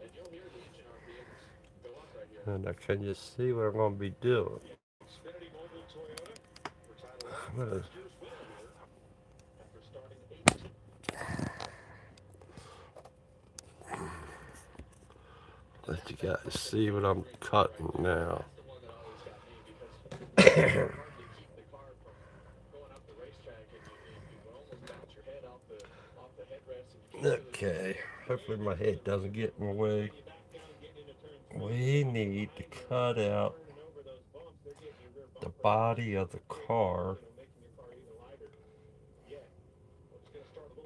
And you'll hear the engine RPMs go up right here. and I can just see what I'm going to be doing. Xfinity Mobile Toyota for title I'm gonna last year's winner here after starting 18th. let you guys see what I'm cutting now. That's the one that always got me because it's hard to keep the car from going up the racetrack and you would almost bounce your head off the headrest and you can't Okay, hopefully my head doesn't get in the way. We need to cut out the body of the car,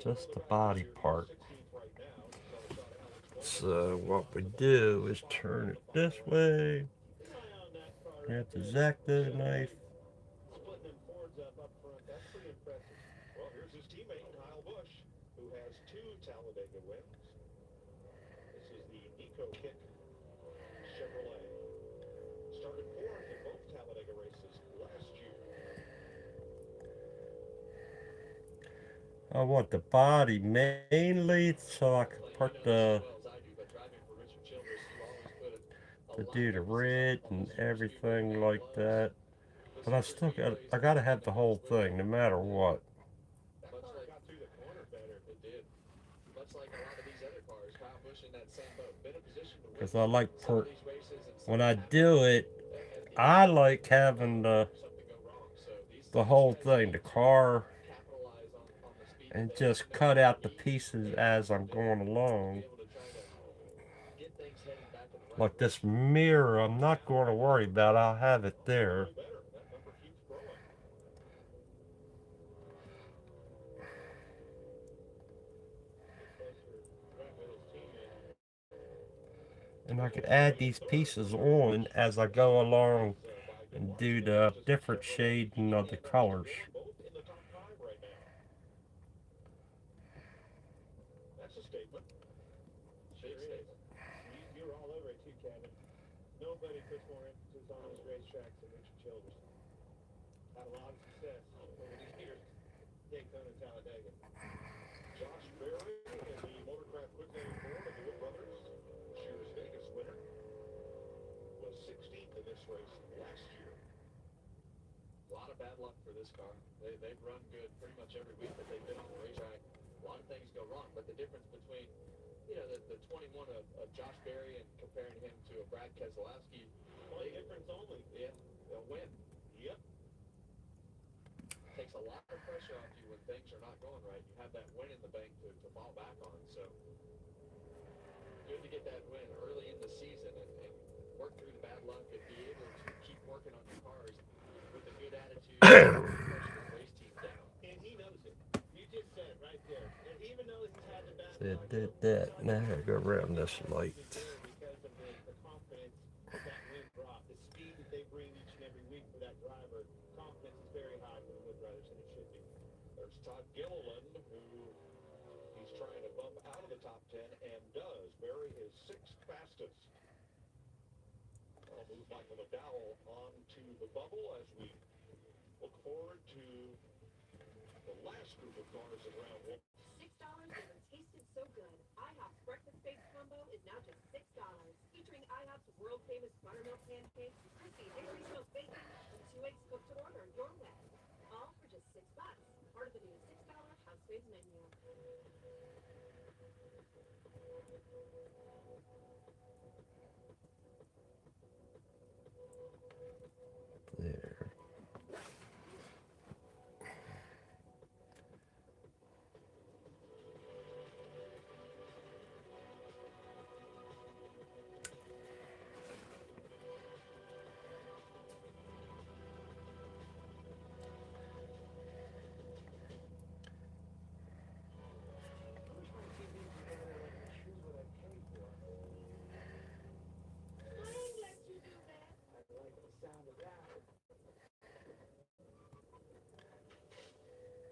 just the body part. So what we do is turn it this way. Get the X-Acto knife. Splitting them Fords up front, that's pretty impressive. Well, here's his teammate, Kyle Busch, who has 2 Talladega wins. This is the Nico Kick Chevrolet. Started 4th in both Talladega races last year. I want the body mainly so I can put the do the red and everything like that. But I gotta have the whole thing no matter what. Much like got through the corner better. It did. Much like a lot of these other cars, Kyle Busch in that same boat. Been in position to win Because I like some of these races and when I do it, I like having something go wrong. So the whole thing, the car, capitalize on the speed and just cut out the pieces as I'm going along. able to try to get things heading back in the right Like this mirror, I'm not going to worry about. I'll have it there. Better. That number keeps growing. And I could add these pieces on as I go along and do the different shading of the colors. Both in the top 5 right now. That's a statement. big statement. You're all over it too, Kevin. Nobody puts more emphasis on those racetracks than Richard Childress. Had a lot of success over these years. Daytona and Talladega. Josh Berry in the Motorcraft Quick Lane Ford of the Wood Brothers, this year's Vegas winner, was 16th in this race last year. A lot of bad luck for this car. They've run good pretty much every week that they've been on the racetrack. A lot of things go wrong, but the difference between, the 21 of Josh Berry and comparing him to a Brad Keselowski, One difference only. yeah, they'll win. Yep. Takes a lot of pressure off you when things are not going right. You have that win in the bank to fall back on. So good to get that win early in the season and work through the bad luck and be able to keep working on your cars with a good attitude and pushing the race team down. And he knows it. You just said it right there. And even though he's had the bad It luck, did that. Now I gotta go around this light. because of the confidence that win brought, the speed that they bring each and every week for that driver, confidence is very high for the Wood Brothers, and it should be. There's Todd Gilliland, who he's trying to bump out of the top 10 and does. Berry is 6th fastest. I'll move Michael McDowell onto the bubble as we look forward to the last group of cars in round 1. $6 never tasted so good. IHOP's breakfast baked combo is now just $6. Featuring IHOP's world famous buttermilk pancakes, crispy hickory smoked bacon, and 2 eggs cooked should order your way. All for just $6. Part of the new $6 House Faves menu. There. I wish my TV provider let me choose what I pay for. McClung lets you do that. I like the sound of that.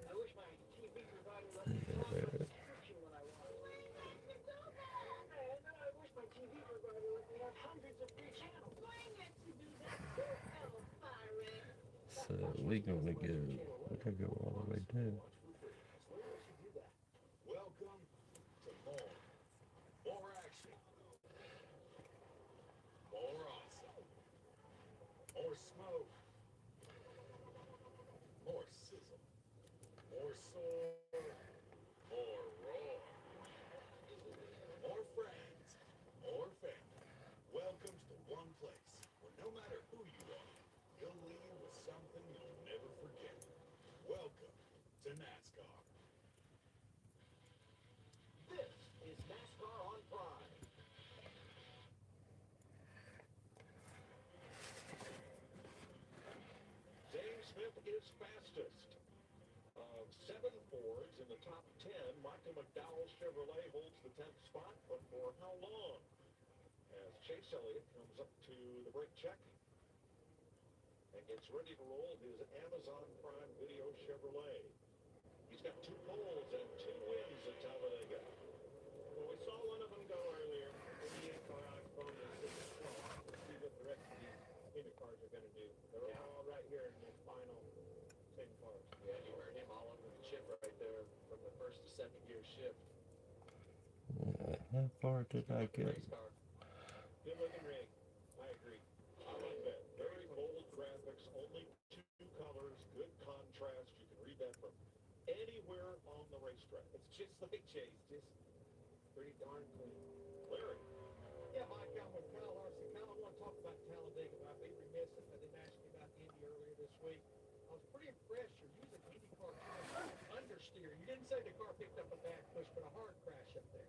I wish my TV provider let me pause my subscription when I want. McClung lets you do that. And then I wish my TV provider let me have hundreds of free channels. McClung lets you do that too, Elvira. So we're gonna go all the way down. Where else you do that? Welcome to more action, more awesome, more smoke, more sizzle, more soar, more roar, more friends, more family. Welcome to the one place where no matter who you are, you'll leave with something you'll never forget. Welcome to NASCAR. This is NASCAR on Prime. James Smith is fastest. Of 7 Fords in the top 10, Michael McDowell Chevrolet holds the 10th spot, but for how long? As Chase Elliott comes up to the brake check and gets ready to roll his Amazon Prime Video Chevrolet. He's got 2 poles and 2 wins at Talladega. Well, we saw one of them go earlier. The car Alex Bowman is sitting 12th. Let's see what the rest of these unit cars are going to do. They're all right here in this final 10 cars. Yeah, you heard him all under the chip right there from the first to second gear shift. How far did I get? Race car. Good looking rig. I agree. I like that. Very bold graphics, only 2 colors, good contrast. You can read that from anywhere on the racetrack. It's just like Chase, just pretty darn clean. Larry, Yeah, Mike, I'm with Kyle Larson. Kyle, I want to talk about Talladega, but I'd be remiss if I didn't ask you about Indy earlier this week. I was pretty impressed. You're using IndyCar understeer. You didn't say the car picked up a bad push, but a hard crash up there.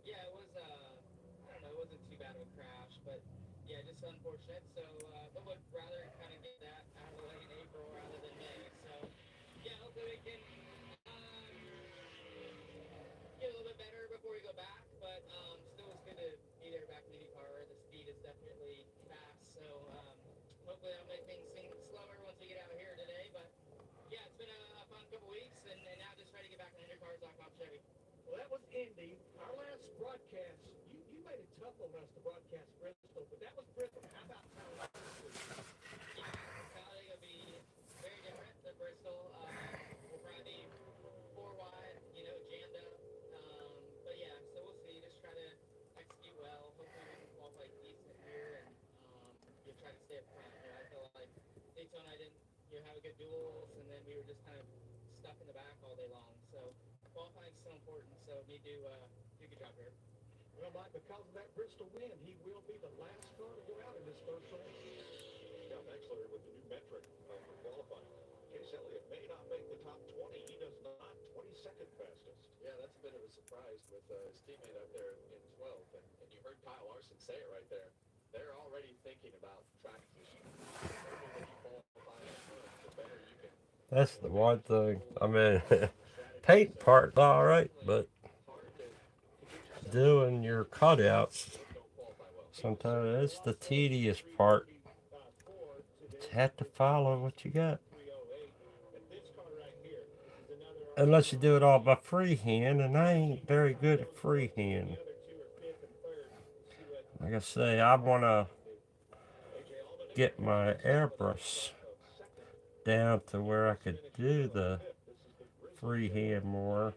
Yeah, it was, I don't know, it wasn't too bad of a crash, but yeah, just unfortunate. So, but would rather kind of get that out of the way in April rather than May. So, yeah, hopefully we can get a little bit better before we go back. But still, it's good to be there back in IndyCar. The speed is definitely fast. So, hopefully that'll make things seem slower once we get out here today. But yeah, it's been a fun couple weeks, and now just ready to get back in IndyCars like Bob Chevy. Well, that was Indy. Our last broadcast, you made it tough on us to broadcast Bristol, but that was Bristol. How about Talladega? Yeah, Talladega will be very different than Bristol. We'll probably be 4 wide, jammed up. But yeah, so we'll see. Just try to execute well. Hopefully we can qualify decent here and you try to stay up front. I feel like Daytona I didn't have a good duels, and then we were just kind of stuck in the back all day long. So qualifying is so important. So need to do a good job here. Well, Mike, because of that Bristol win, he will be the last car to go out in this first race. yeah, thanks, Larry, with the new metric for qualifying. Chase Elliott may not make the top 20. He does not. 22nd fastest. Yeah, that's a bit of a surprise with his teammate up there in 12th. And you heard Kyle Larson say it right there. They're already thinking about track position. The further that you qualify up front, the better you can. That's the one thing. I mean, paint part's all right, but Hard to get yourself doing your cutouts don't qualify well. sometimes that's the tedious part. Ford You today, have to follow what you got, 308. And this car right here, this is another unless you do it all by freehand, and I ain't very good at freehand. The other two are fifth and third. See what Like I say, I want to AJ Allmendinger get my airbrush down to where I could do the freehand more,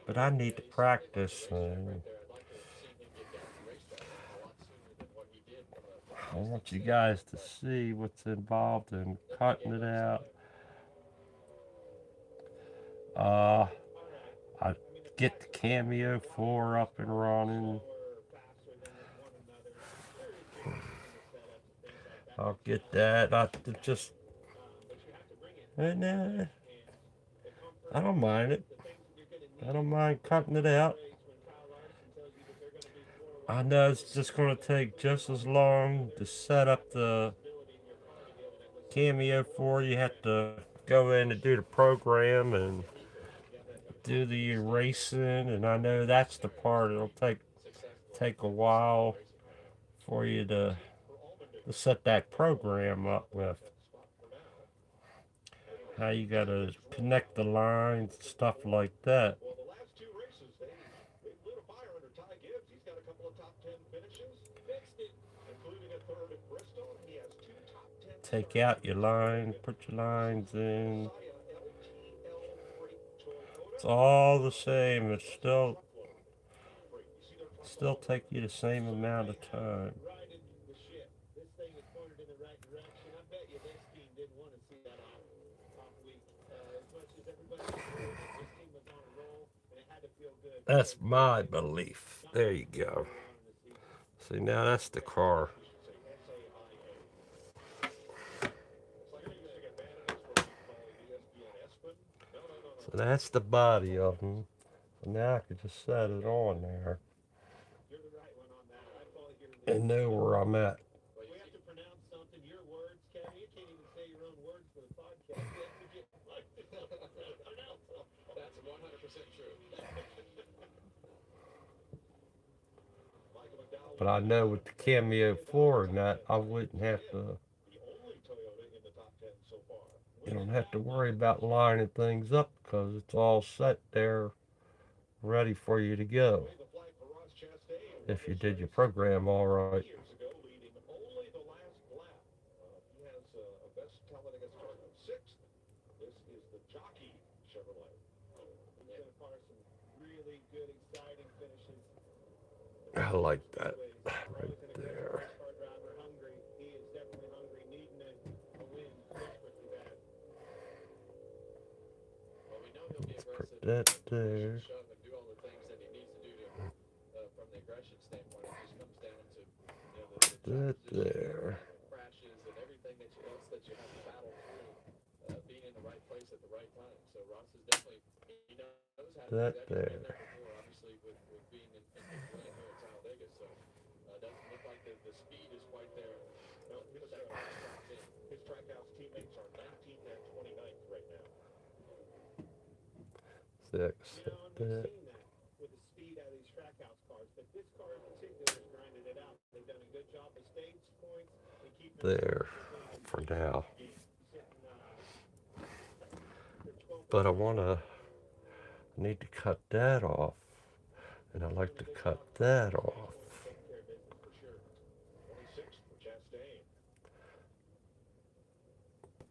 but I need to practice. Right there, I'd like to have seen him get down to the racetrack a lot sooner than what he did from a I want you guys to see what's involved in cutting it out. Uh, I get the Cameo 4 up and running. I'll get that. And I don't mind it. I don't mind cutting it out. I know it's just going to take just as long to set up the Cameo 4. You have to go in and do the program and do the erasing, and I know that's the part it'll take a while for you to set that program up with. How you gotta connect the lines, stuff like that. Well, the last two races, they lit a fire under Ty Gibbs. He's got a couple of top 10 finishes, fixed it, including a third at Bristol. He has two top 10 Take out your line, put your lines in. It's all the same. It's still take you the same amount of time. This thing is pointed in the right direction. I bet you this team didn't want to see that off week. As much as everybody enjoyed it, this team was on a roll, and it had to feel good. That's my belief. There you go. See, now that's the car. So that's the body of them. So now I can just set it on there You're the right one on that. I follow your lead. and know where I'm at. We have to pronounce something. Your words, Kevin. You can't even say your own words for the podcast. You have to get pronounce them. That's 100% true. But I know with the Cameo 4 and that, I wouldn't have to. You don't have to worry about lining things up because it's all set there, ready for you to go. If you did your program all right. I like that right there. Well, we know he'll be Let's put aggressive, that push there. and shove and do all the things that he needs to do from the aggression standpoint. It just comes down to the That track position, there. crashes, and everything else that you have to battle through, being in the right place at the right time. So Ross is definitely, he knows how to do that. That He's been there. there before, obviously, with being in McClung here at Talladega. So doesn't look like the speed is quite there. No, his Trackhouse teammates are 19th and 29th right now. 6. You know, and Set we've that. seen that with the speed out of these Trackhouse cars, but this car in particular has grinded it out. They've done a good job of stage points and keeping There for now. sitting, But need to cut that off. And I like to cut that off. take care of business for sure. 26th for Chastain.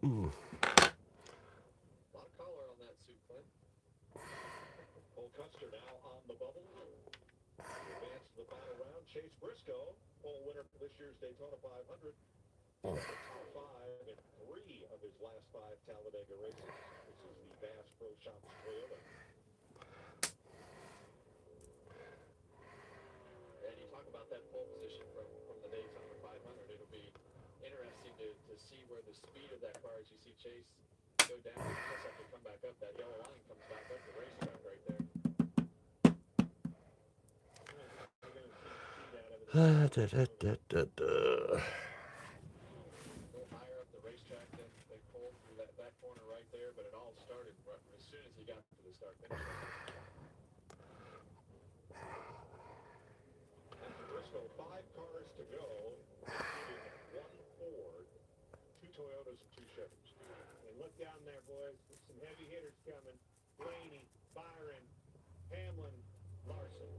Mm. A lot of color on that suit, Clint. Cole Custer now on the bubble. Advance to the final round. Chase Briscoe, pole winner for this year's Daytona 500. Top 5 in 3 of his last 5 Talladega races. This is the Bass Pro Shops Toyota. And you talk about that pole position from the Daytona 500. It'll be interesting to see where the speed of that car, as you see Chase go down, just have to come back up. That yellow line comes back up the racetrack right there. Da. A little higher up the racetrack than Cole through that corner right there, but it all started as soon as he got to the start finish line. After Briscoe, 5 cars to go, including 1 Ford, 2 Toyotas, and 2 Chevys. And look down there, boys. There's some heavy hitters coming. Blaney, Byron, Hamlin, Larson.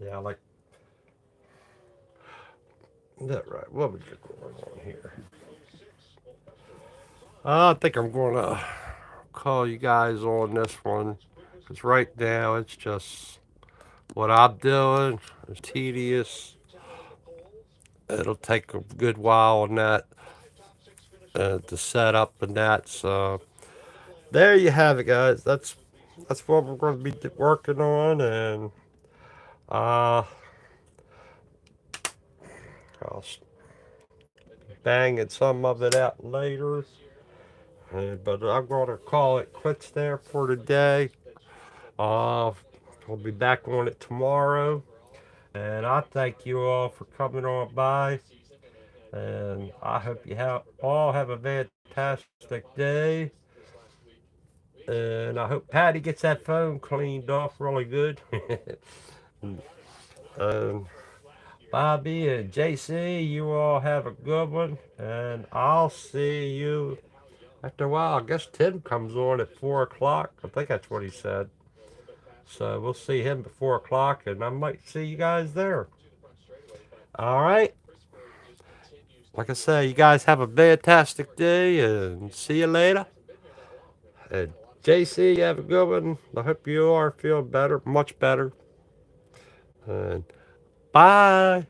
Yeah, I like that right. What was going on here? 06, Cole Custer hangs on. I think I'm going to call you guys on this one because right now it's just what I'm doing is tedious. It'll take a good while on that to set up and that. So there you have it, guys. That's what we're going to be working on, and uh, I'll banging some of it out later. But I'm going to call it quits there for today. Uh, we'll be back on it tomorrow. And I thank you all for coming on by. And I hope you all have a fantastic day. And I hope Patty gets that phone cleaned off really good. um, Bobby and JC, you all have a good one. And I'll see you after a while. I guess Tim comes on at 4 o'clock. I think that's what he said. So we'll see him at 4 o'clock, and I might see you guys there. All right. Like I say, you guys have a fantastic day, and see you later. And JC, you have a good one. I hope you are feeling better, much better. And bye.